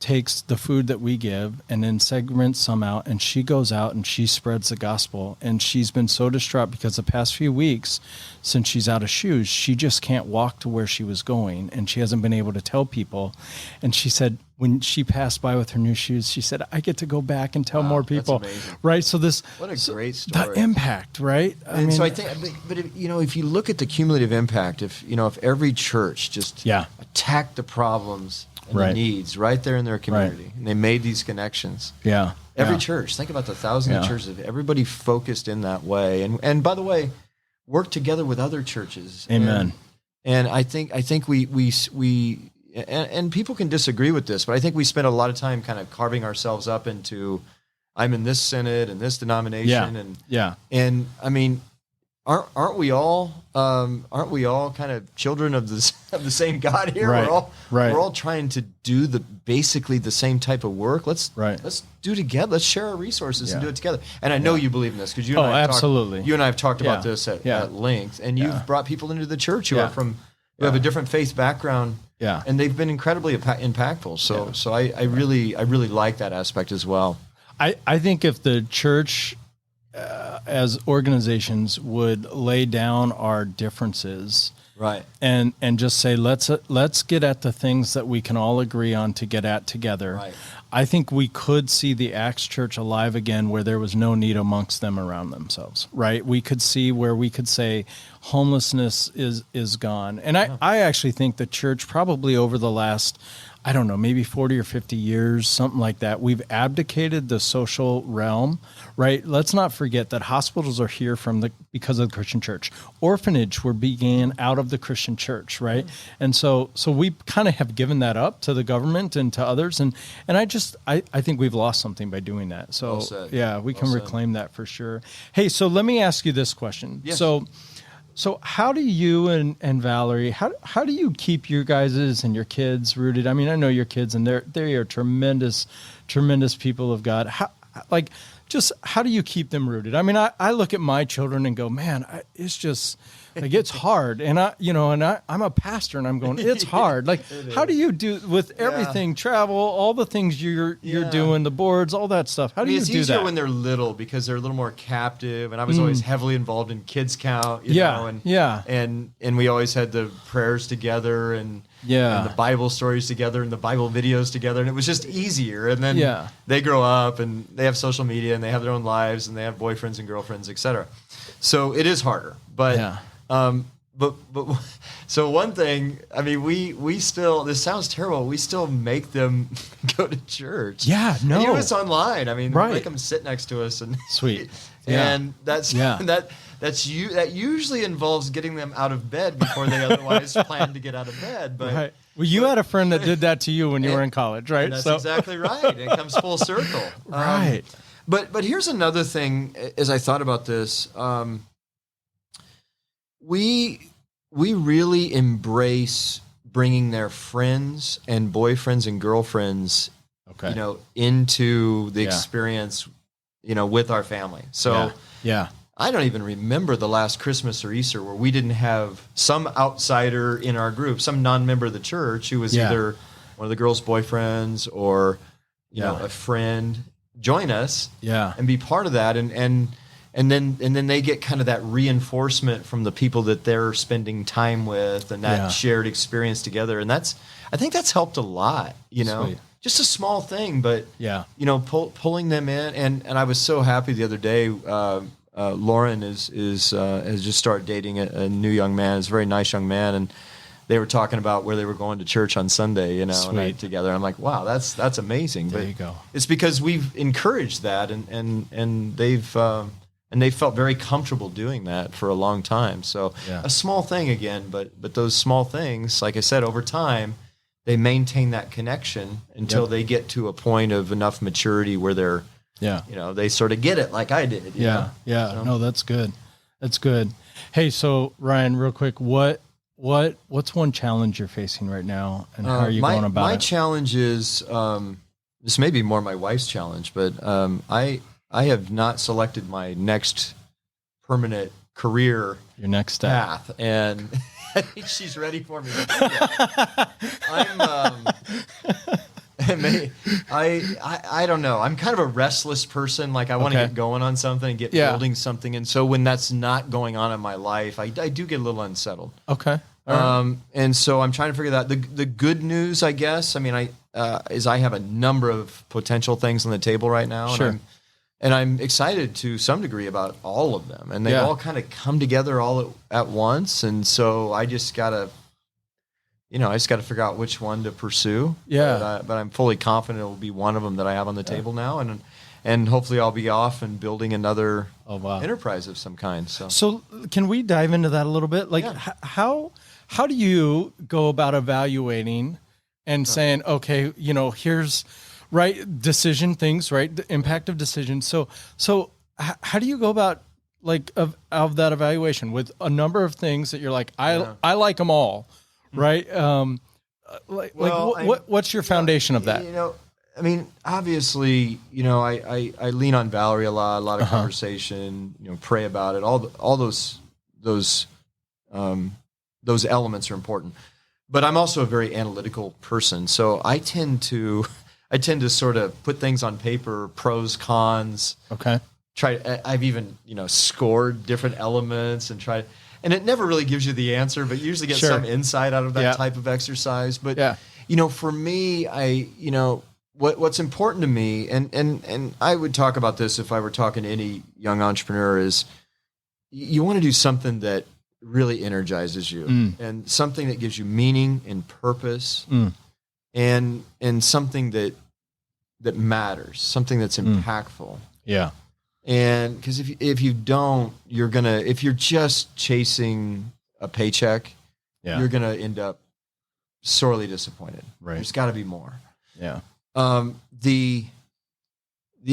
takes the food that we give and then segments some out, and she goes out and she spreads the gospel. And she's been so distraught because the past few weeks, since she's out of shoes, she just can't walk to where she was going, and she hasn't been able to tell people." And she said when she passed by with her new shoes, she said, "I get to go back and tell more people." That's amazing. Right? So what a great story. The impact, right? So I think, but if you look at the cumulative impact, if every church just attacked the problems and the needs right there in their community, and they made these connections. Yeah. Every church, think about the thousands of churches, if everybody focused in that way, and by the way, work together with other churches. Amen. And I think we and people can disagree with this, but I think we spend a lot of time kind of carving ourselves up into, I'm in this synod and this denomination, and I mean, aren't we all kind of children of the same God here? Right. We're all trying to do basically the same type of work. Let's do together. Let's share our resources and do it together. And I know you believe in this because you and I have talked about this at length. And you've brought people into the church who are who have a different faith background. Yeah. And they've been incredibly impactful. So I really like that aspect as well. I think if the church as organizations would lay down our differences, right, and just say let's get at the things that we can all agree on to get at together. Right. I think we could see the Acts Church alive again, where there was no need amongst them around themselves. Right, we could see where we could say homelessness is gone, and I actually think the church probably over the last, I don't know, maybe 40 or 50 years, something like that, we've abdicated the social realm, right? Let's not forget that hospitals are here because of the Christian church. Orphanage began out of the Christian church, right? And so we kind of have given that up to the government and to others. And I think we've lost something by doing that. So we can reclaim that for sure. Hey, so let me ask you this question. Yes. So how do you and Valerie, how do you keep your guys' and your kids rooted? I mean, I know your kids, and they are tremendous people of God. How do you keep them rooted? I mean, I look at my children and go, man, it's just like, it's hard. And I'm a pastor and I'm going, it's hard. Like, how do you do with everything, travel, all the things you're doing, the boards, all that stuff? How do you do that? It's easier when they're little because they're a little more captive. And I was always heavily involved in Kids Count, you know, and we always had the prayers together and the Bible stories together and the Bible videos together. And it was just easier. And then they grow up and they have social media and they have their own lives and they have boyfriends and girlfriends, etc. So it is harder, but so one thing, I mean, we still, this sounds terrible, we still make them go to church. Yeah, no. And even if it's online, I mean, we make them sit next to us and sweet. And that usually involves getting them out of bed before they otherwise plan to get out of bed. But well, you had a friend that did that to you when you were in college, right? That's exactly right. It comes full circle. Right. But here's another thing, as I thought about this, we really embrace bringing their friends and boyfriends and girlfriends, into the experience, with our family. So I don't even remember the last Christmas or Easter where we didn't have some outsider in our group, some non-member of the church who was either one of the girls' boyfriends or, you know, a friend join us and be part of that. And then they get kind of that reinforcement from the people that they're spending time with and that shared experience together. And I think that's helped a lot, you know. Sweet. Just a small thing, but you know, pulling them in, and I was so happy the other day. Lauren has just started dating a new young man. He's a very nice young man, and they were talking about where they were going to church on Sunday, you know, and together. I'm like, wow, that's amazing. There you go. It's because we've encouraged that, and they've felt very comfortable doing that for a long time. So a small thing again, but those small things, like I said, over time, they maintain that connection until they get to a point of enough maturity where they're, you know, they sort of get it like I did. You know? So. No, that's good. That's good. Hey, so Ryan, real quick, what's one challenge you're facing right now, and how are you going about it? My challenge is this may be more my wife's challenge, but I have not selected my next permanent career, your next step path, and I think she's ready for me to do that. I don't know. I'm kind of a restless person. Like I want to get going on something and get building something. And so when that's not going on in my life, I do get a little unsettled. Okay. And so I'm trying to figure that. The good news, I guess, I mean, is I have a number of potential things on the table right now. Sure. And I'm excited to some degree about all of them. And they all kind of come together all at once. And so I just got to, figure out which one to pursue. Yeah. But I'm fully confident it will be one of them that I have on the table now. And hopefully I'll be off and building another enterprise of some kind. So can we dive into that a little bit? Like how do you go about evaluating and saying, okay, you know, here's decision things, right? The impact of decision. So how do you go about like of that evaluation with a number of things that you're like, I like them all, right? What's your foundation of that? You know, I mean, obviously, you know, I lean on Valerie a lot of conversation, you know, pray about it. All those elements are important. But I'm also a very analytical person, so I tend to sort of put things on paper, pros, cons. Okay. I've even, you know, scored different elements and and it never really gives you the answer, but you usually get some insight out of that type of exercise. But you know, for me, what's important to me, and I would talk about this if I were talking to any young entrepreneur, is you want to do something that really energizes you and something that gives you meaning and purpose and something that matters, something that's impactful. Yeah. And because if you don't, if you're just chasing a paycheck, you're gonna end up sorely disappointed. Right. There's got to be more. Yeah. The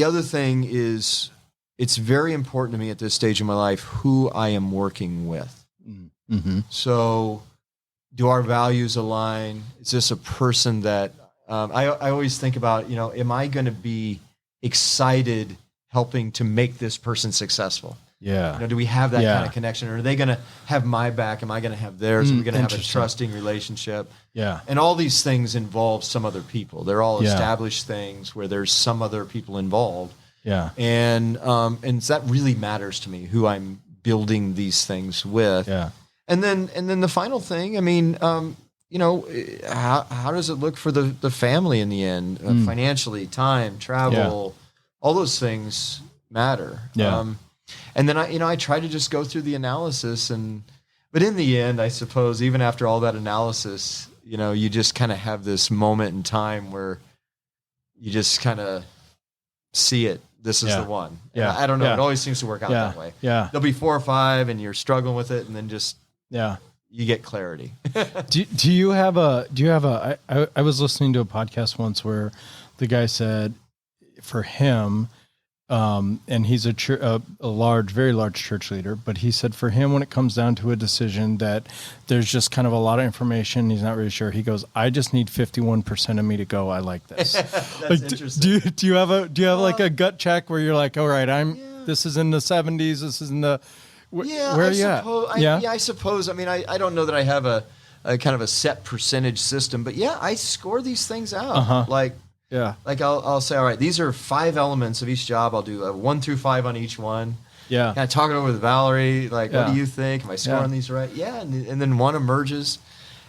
other thing is, it's very important to me at this stage of my life who I am working with. Mm-hmm. So, do our values align? Is this a person that I always think about? You know, am I going to be excited helping to make this person successful? Yeah. You know, do we have that kind of connection, or are they going to have my back? Am I going to have theirs? Are we going to have a trusting relationship? Yeah. And all these things involve some other people. They're all established things where there's some other people involved. Yeah. And that really matters to me, who I'm building these things with. Yeah. And then the final thing, I mean, you know, how does it look for the family in the end? Financially, time, travel, all those things matter. Yeah. And then I try to just go through the analysis, but in the end, I suppose, even after all that analysis, you know, you just kind of have this moment in time where you just kind of see it. This is the one. Yeah. And I don't know. It always seems to work out that way. Yeah. There'll be 4 or 5 and you're struggling with it, and then just, you get clarity. Do you have I was listening to a podcast once where the guy said for him, and he's a large, very large church leader, but he said for him, when it comes down to a decision that there's just kind of a lot of information, he's not really sure. He goes, I just need 51% of me to go. I like this. That's interesting. Do you have like a gut check where you're like, all right, This is in the 70s. This is in the where are you at? I suppose. I mean, I don't know that I have a kind of a set percentage system, but yeah, I score these things out. Like I'll say, all right, these are 5 elements of each job. I'll do a 1 through 5 on each one. Yeah. Kind of talk it over with Valerie. Like, what do you think? Am I scoring these right? Yeah. And then one emerges.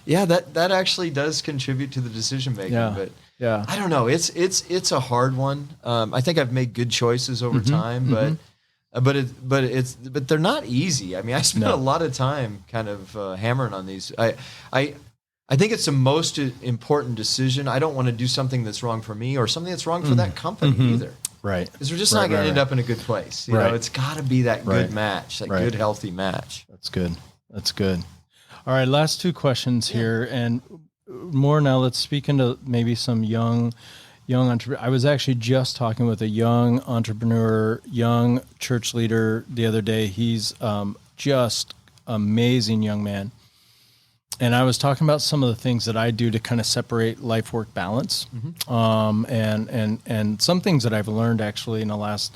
Yeah, that actually does contribute to the decision making. Yeah. But yeah, I don't know. It's a hard one. I think I've made good choices over time, but they're not easy. I mean, I spent a lot of time kind of hammering on these. I think it's the most important decision. I don't want to do something that's wrong for me or something that's wrong for that company either. Right. Because we're just not going to end up in a good place. You know, it's got to be that good match, that good, healthy match. That's good. That's good. All right, last 2 questions here, and more now. Let's speak into maybe some young entrepreneur. I was actually just talking with a young entrepreneur, young church leader the other day. He's just amazing young man. And I was talking about some of the things that I do to kind of separate life-work balance, and some things that I've learned actually in the last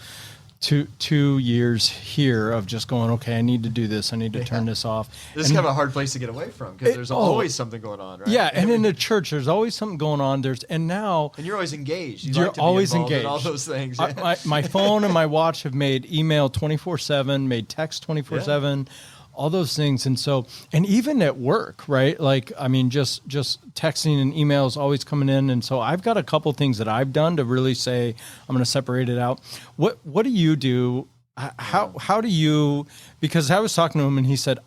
two years here of just going, okay, I need to do this. I need to turn this off. This is kind of a hard place to get away from because there's always something going on, right? Yeah, and in the church, there's always something going on. And you're always engaged. You're like to always be engaged in all those things. My phone and my watch have made email 24/7, made text 24/7. All those things. And so, and even at work, right? Like, I mean, just texting and emails always coming in. And so I've got a couple things that I've done to really say, I'm going to separate it out. What do you do? How do you, because I was talking to him and he said,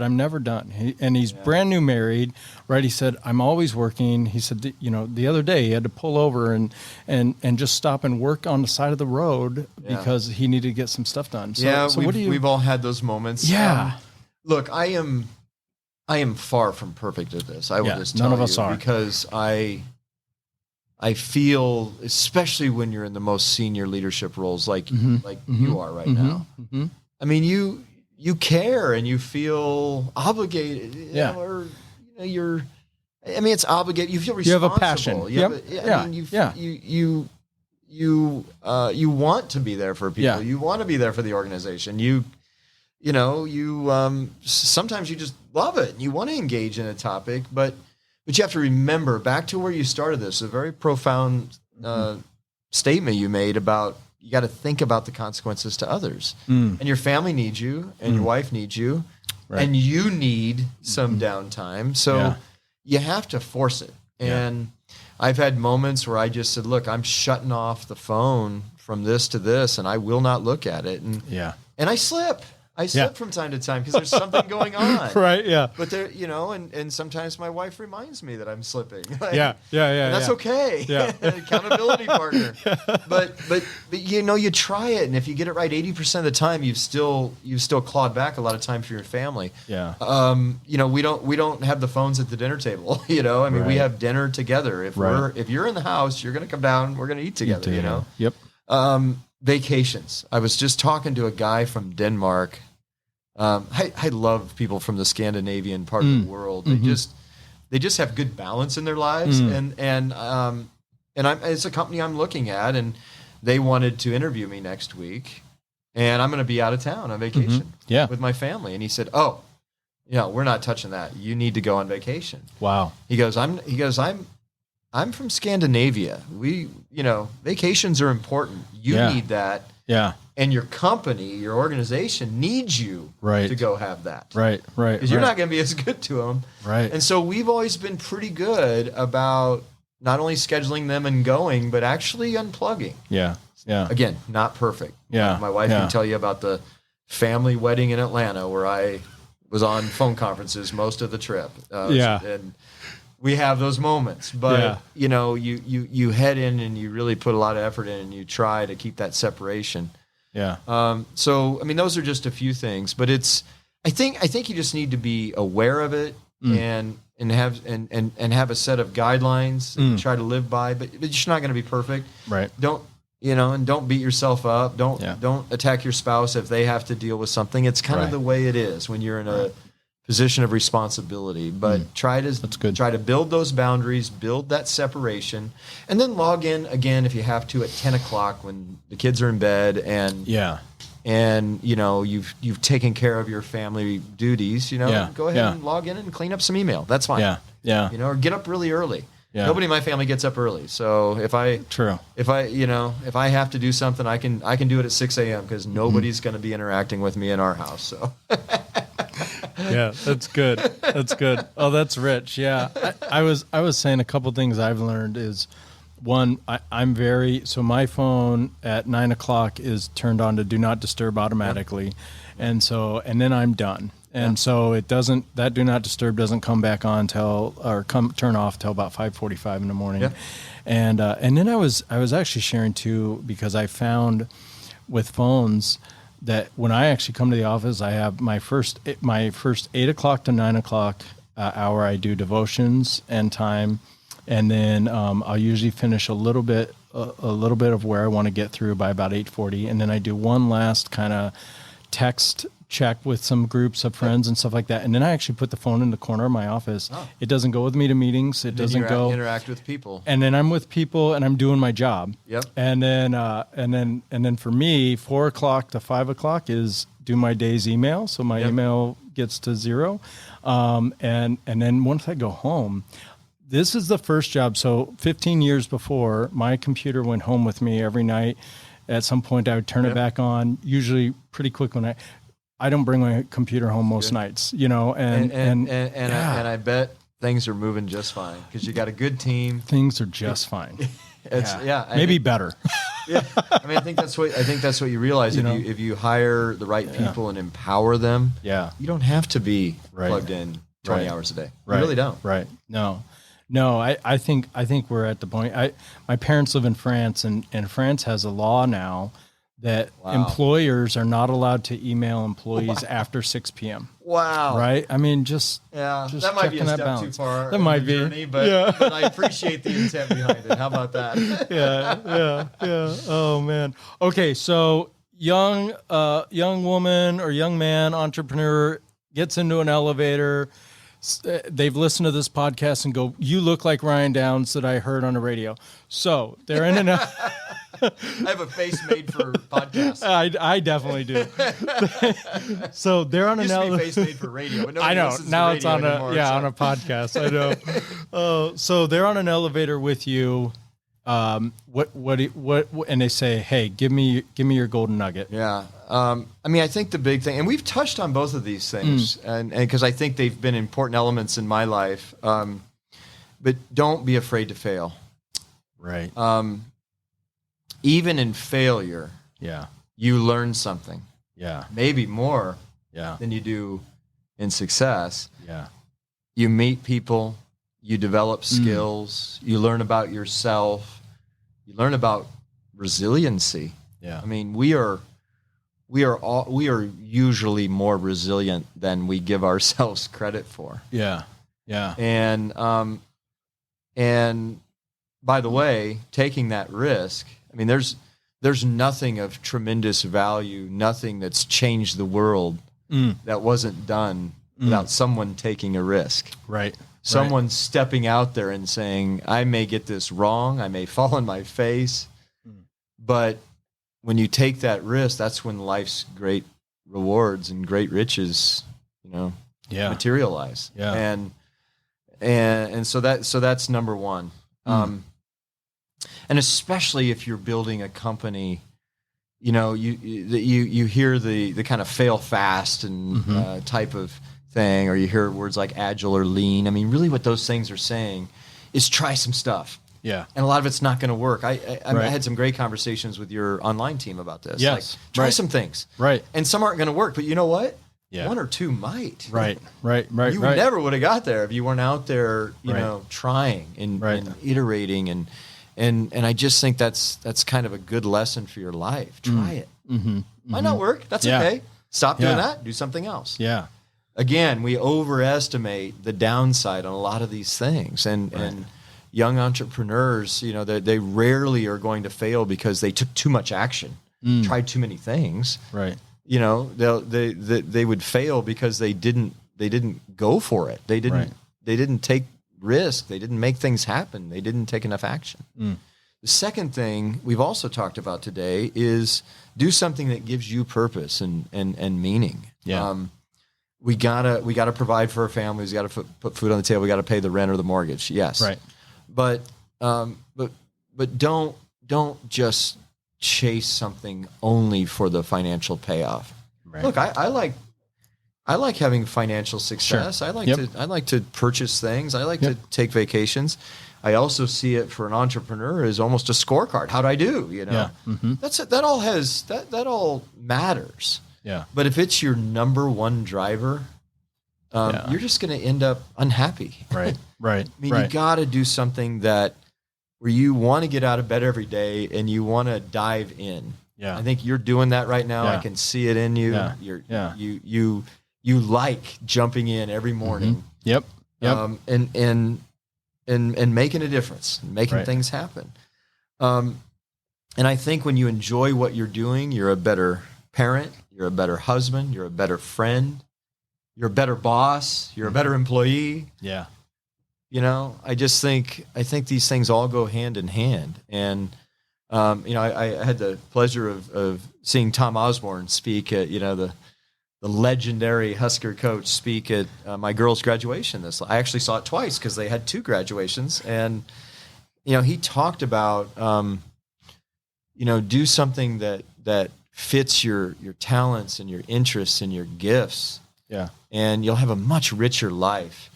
I'm never done. He's brand new married, right? He said, I'm always working. He said, the other day he had to pull over and just stop and work on the side of the road because he needed to get some stuff done. So we've all had those moments. Yeah. Look, I am far from perfect at this. I will just tell none of us you are. Because I feel, especially when you're in the most senior leadership roles like you are right now. Mm-hmm. I mean, you care and you feel obligated. It's obligated. You feel responsible. You have a passion. You want to be there for people. Yeah. You want to be there for the organization. Sometimes you just love it and you want to engage in a topic, but you have to remember back to where you started this, a very profound statement you made about you got to think about the consequences to others. And your family needs you and your wife needs you and you need some downtime. So you have to force it. And I've had moments where I just said, look, I'm shutting off the phone from this to this and I will not look at it. And I slip. I slip from time to time because there's something going on. Right, yeah. But there, and sometimes my wife reminds me that I'm slipping. And that's okay. Yeah. Accountability partner. But you try it, and if you get it right 80% of the time, you've still clawed back a lot of time for your family. Yeah. We don't have the phones at the dinner table. We have dinner together. If you're in the house, you're going to come down. We're going to eat together. Yep. Vacations. I was just talking to a guy from Denmark. I love people from the Scandinavian part of the world. They just have good balance in their lives, and it's a company I'm looking at, and they wanted to interview me next week, and I'm going to be out of town on vacation with my family. And he said, "Oh, we're not touching that. You need to go on vacation." Wow. He goes, I'm from Scandinavia. Vacations are important. You need that. Yeah. And your company, your organization needs you to go have that. Right. Because you're not going to be as good to them. Right. And so we've always been pretty good about not only scheduling them and going, but actually unplugging. Yeah. Yeah. Again, not perfect. Yeah. My wife can tell you about the family wedding in Atlanta where I was on phone conferences most of the trip. And we have those moments, but you head in and you really put a lot of effort in and you try to keep that separation. Yeah. Those are just a few things, but I think you just need to be aware of it and have a set of guidelines and try to live by, but you're just not going to be perfect. Right. Don't beat yourself up. Don't attack your spouse if they have to deal with something. It's kind of the way it is when you're in a position of responsibility, but try to build those boundaries, build that separation, and then log in again if you have to at 10 o'clock when the kids are in bed and and you've taken care of your family duties, go ahead and log in and clean up some email. That's fine. Yeah. Or get up really early. Yeah. Nobody in my family gets up early. So if I have to do something, I can do it at 6 a.m. because nobody's going to be interacting with me in our house. So yeah, that's good. That's good. Oh, that's rich. Yeah. I was saying a couple things I've learned is, one, so my phone at 9:00 is turned on to do not disturb automatically. And then I'm done. And so that do not disturb doesn't come back on turn off till about 5:45 in the morning. Yeah. And then I was actually sharing too, because I found with phones that when I actually come to the office, I have my first 8 o'clock to 9 o'clock hour, I do devotions and time. And then I'll usually finish a little bit of where I want to get through by about 8:40. And then I do one last kind of text check with some groups of friends and stuff like that. And then I actually put the phone in the corner of my office. Oh. It doesn't go with me to meetings. It doesn't go interact with people. And then I'm with people and I'm doing my job. Yep. And then for me, 4 o'clock to 5 o'clock is do my day's email. So my email gets to 0. And then once I go home, this is the first job. So 15 years before, my computer went home with me every night. At some point I would turn it back on, usually pretty quick when I don't bring my computer home most nights, and I bet things are moving just fine because you got a good team. Things are just fine. Maybe better. Yeah, I mean, I think that's what you realize if you hire the right people and empower them. Yeah, you don't have to be plugged in 20 hours a day. You really don't. Right. No, I think we're at the point. My parents live in France, and France has a law now that employers are not allowed to email employees after 6 p.m. Wow. Right? I mean, just that might be a step balance. too far. That might be. Journey, but I appreciate the intent behind it. How about that? Yeah. Oh man. Okay, so young woman or young man entrepreneur gets into an elevator. They've listened to this podcast and go, "You look like Ryan Downs that I heard on the radio." So they're in an. I have a face made for podcasts. I definitely do. So they're on an elevator. Face made for radio. But I know now it's on on a podcast. I know. So they're on an elevator with you. What? And they say, "Hey, give me your golden nugget." Yeah. I mean, I think the big thing, and we've touched on both of these things, and because I think they've been important elements in my life. But don't be afraid to fail. Right. Even in failure, you learn something. Yeah. Maybe more than you do in success. Yeah. You meet people, you develop skills, you learn about yourself, you learn about resiliency. Yeah. I mean, we are usually more resilient than we give ourselves credit for. Yeah. Yeah. And by the way, taking that risk, I mean, there's nothing of tremendous value, nothing that's changed the world that wasn't done without someone taking a risk. Right. Someone stepping out there and saying, I may get this wrong, I may fall on my face, but when you take that risk, that's when life's great rewards and great riches, materialize. Yeah. And so that's number one. And especially if you're building a company, you hear the kind of fail fast and type of thing, or you hear words like agile or lean. I mean, really what those things are saying is try some stuff. Yeah. And a lot of it's not going to work. I had some great conversations with your online team about this. Yes. Like, try some things. Right. And some aren't going to work, but you know what? Yeah. One or two might. Right. You never would have got there if you weren't out there, trying and iterating and I just think that's kind of a good lesson for your life. Try it. Might not work. That's okay. Stop doing that. Do something else. Yeah. Again, we overestimate the downside on a lot of these things, and young entrepreneurs, they rarely are going to fail because they took too much action, tried too many things. Right. They would fail because they didn't go for it. They didn't take risk. They didn't make things happen. They didn't take enough action. The second thing we've also talked about today is do something that gives you purpose and meaning. Yeah. We gotta provide for our families. We gotta put food on the table. We gotta pay the rent or the mortgage. Yes. Right. But don't just chase something only for the financial payoff. Right. Look, I like having financial success. Sure. I like to purchase things. I like to take vacations. I also see it for an entrepreneur as almost a scorecard. How'd I do? Yeah. Mm-hmm. That's it. That all matters. Yeah. But if it's your number one driver, you're just going to end up unhappy. Right. Right. I mean, you got to do something where you want to get out of bed every day and you want to dive in. Yeah. I think you're doing that right now. Yeah. I can see it in you. Yeah. You like jumping in every morning. Mm-hmm. Yep. And making a difference, making things happen. And I think when you enjoy what you're doing, you're a better parent, you're a better husband, you're a better friend, you're a better boss, you're a better employee. Yeah. I think these things all go hand in hand. And, I had the pleasure of seeing Tom Osborne speak at, the legendary Husker coach speak at my girls' graduation. I actually saw it twice because they had 2 graduations. And, he talked about, do something that fits your talents and your interests and your gifts. Yeah. And you'll have a much richer life.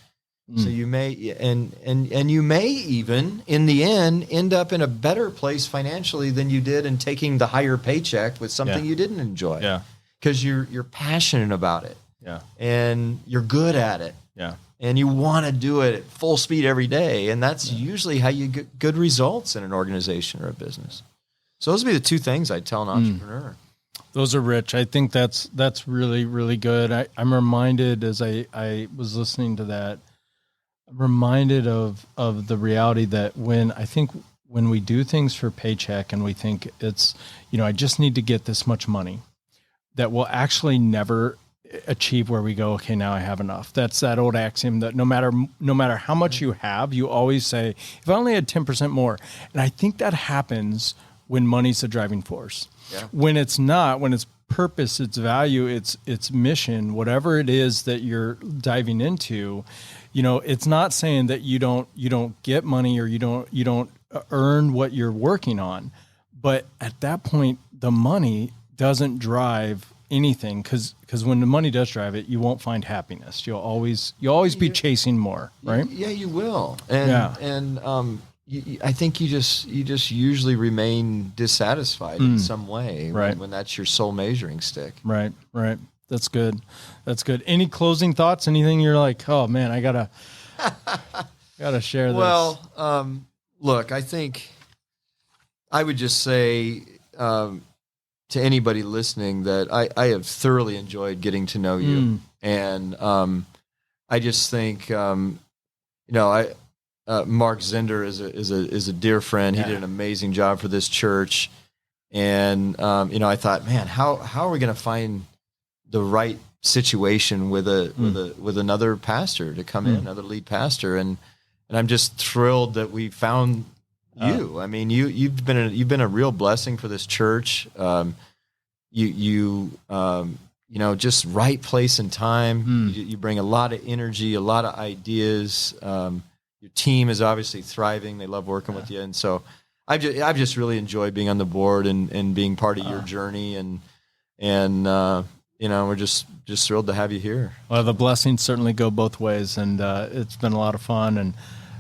So you may, and you may even in the end up in a better place financially than you did in taking the higher paycheck with something you didn't enjoy. Yeah. Because you're passionate about it. Yeah. And you're good at it. Yeah. And you want to do it at full speed every day. And that's usually how you get good results in an organization or a business. So those would be the 2 things I'd tell an entrepreneur. Those are rich. I think that's really, really good. I'm reminded as I was listening to that, I'm reminded of the reality that when we do things for paycheck and we think it's, I just need to get this much money, that we'll actually never achieve where we go, okay, now I have enough. That's that old axiom that no matter how much you have, you always say, if I only had 10% more. And I think that happens when money's the driving force. Yeah. When it's not, when it's purpose, its value, its mission, whatever it is that you're diving into, it's not saying that you don't get money or you don't earn what you're working on. But at that point, the money doesn't drive anything because when the money does drive it, you won't find happiness. You'll always be chasing more, right? Yeah, you will. And I think you just usually remain dissatisfied in some way when that's your sole measuring stick. Right. That's good. Any closing thoughts? Anything you're like, oh man, I gotta share this? Well, look, I think I would just say to anybody listening that I have thoroughly enjoyed getting to know you, and I just think Mark Zender is a dear friend. He did an amazing job for this church, and I thought, man, how are we going to find the right situation with another pastor to come in, another lead pastor, and I'm just thrilled that we found you. I mean, you've been a real blessing for this church. Just right place and time. You bring a lot of energy, a lot of ideas. Your team is obviously thriving. They love working with you, and so I've just really enjoyed being on the board and being part of your journey, and we're just thrilled to have you here. Well, the blessings certainly go both ways, and it's been a lot of fun. And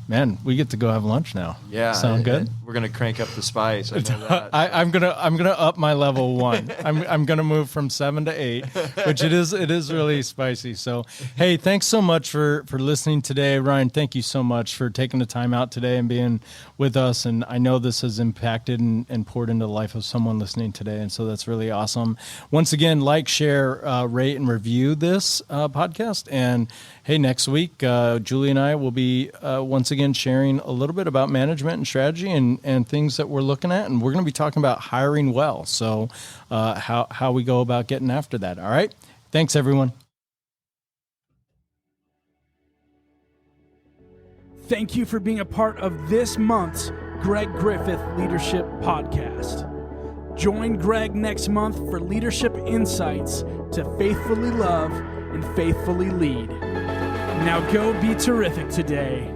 man, we get to go have lunch now. Yeah, sound good? We're gonna crank up the spice. I know that. I'm gonna up my level 1. I'm gonna move from 7 to 8, which it is really spicy. So hey, thanks so much for listening today, Ryan. Thank you so much for taking the time out today and being with us. And I know this has impacted and poured into the life of someone listening today, and so that's really awesome. Once again, like, share, rate, and review this podcast. And hey, next week, Julie and I will be once again sharing a little bit about management and strategy and things that we're looking at, and we're going to be talking about hiring well. So how we go about getting after that. All right. Thanks, everyone. Thank you for being a part of this month's Greg Griffith Leadership Podcast. Join Greg next month for leadership insights to faithfully love and faithfully lead. Now go be terrific today.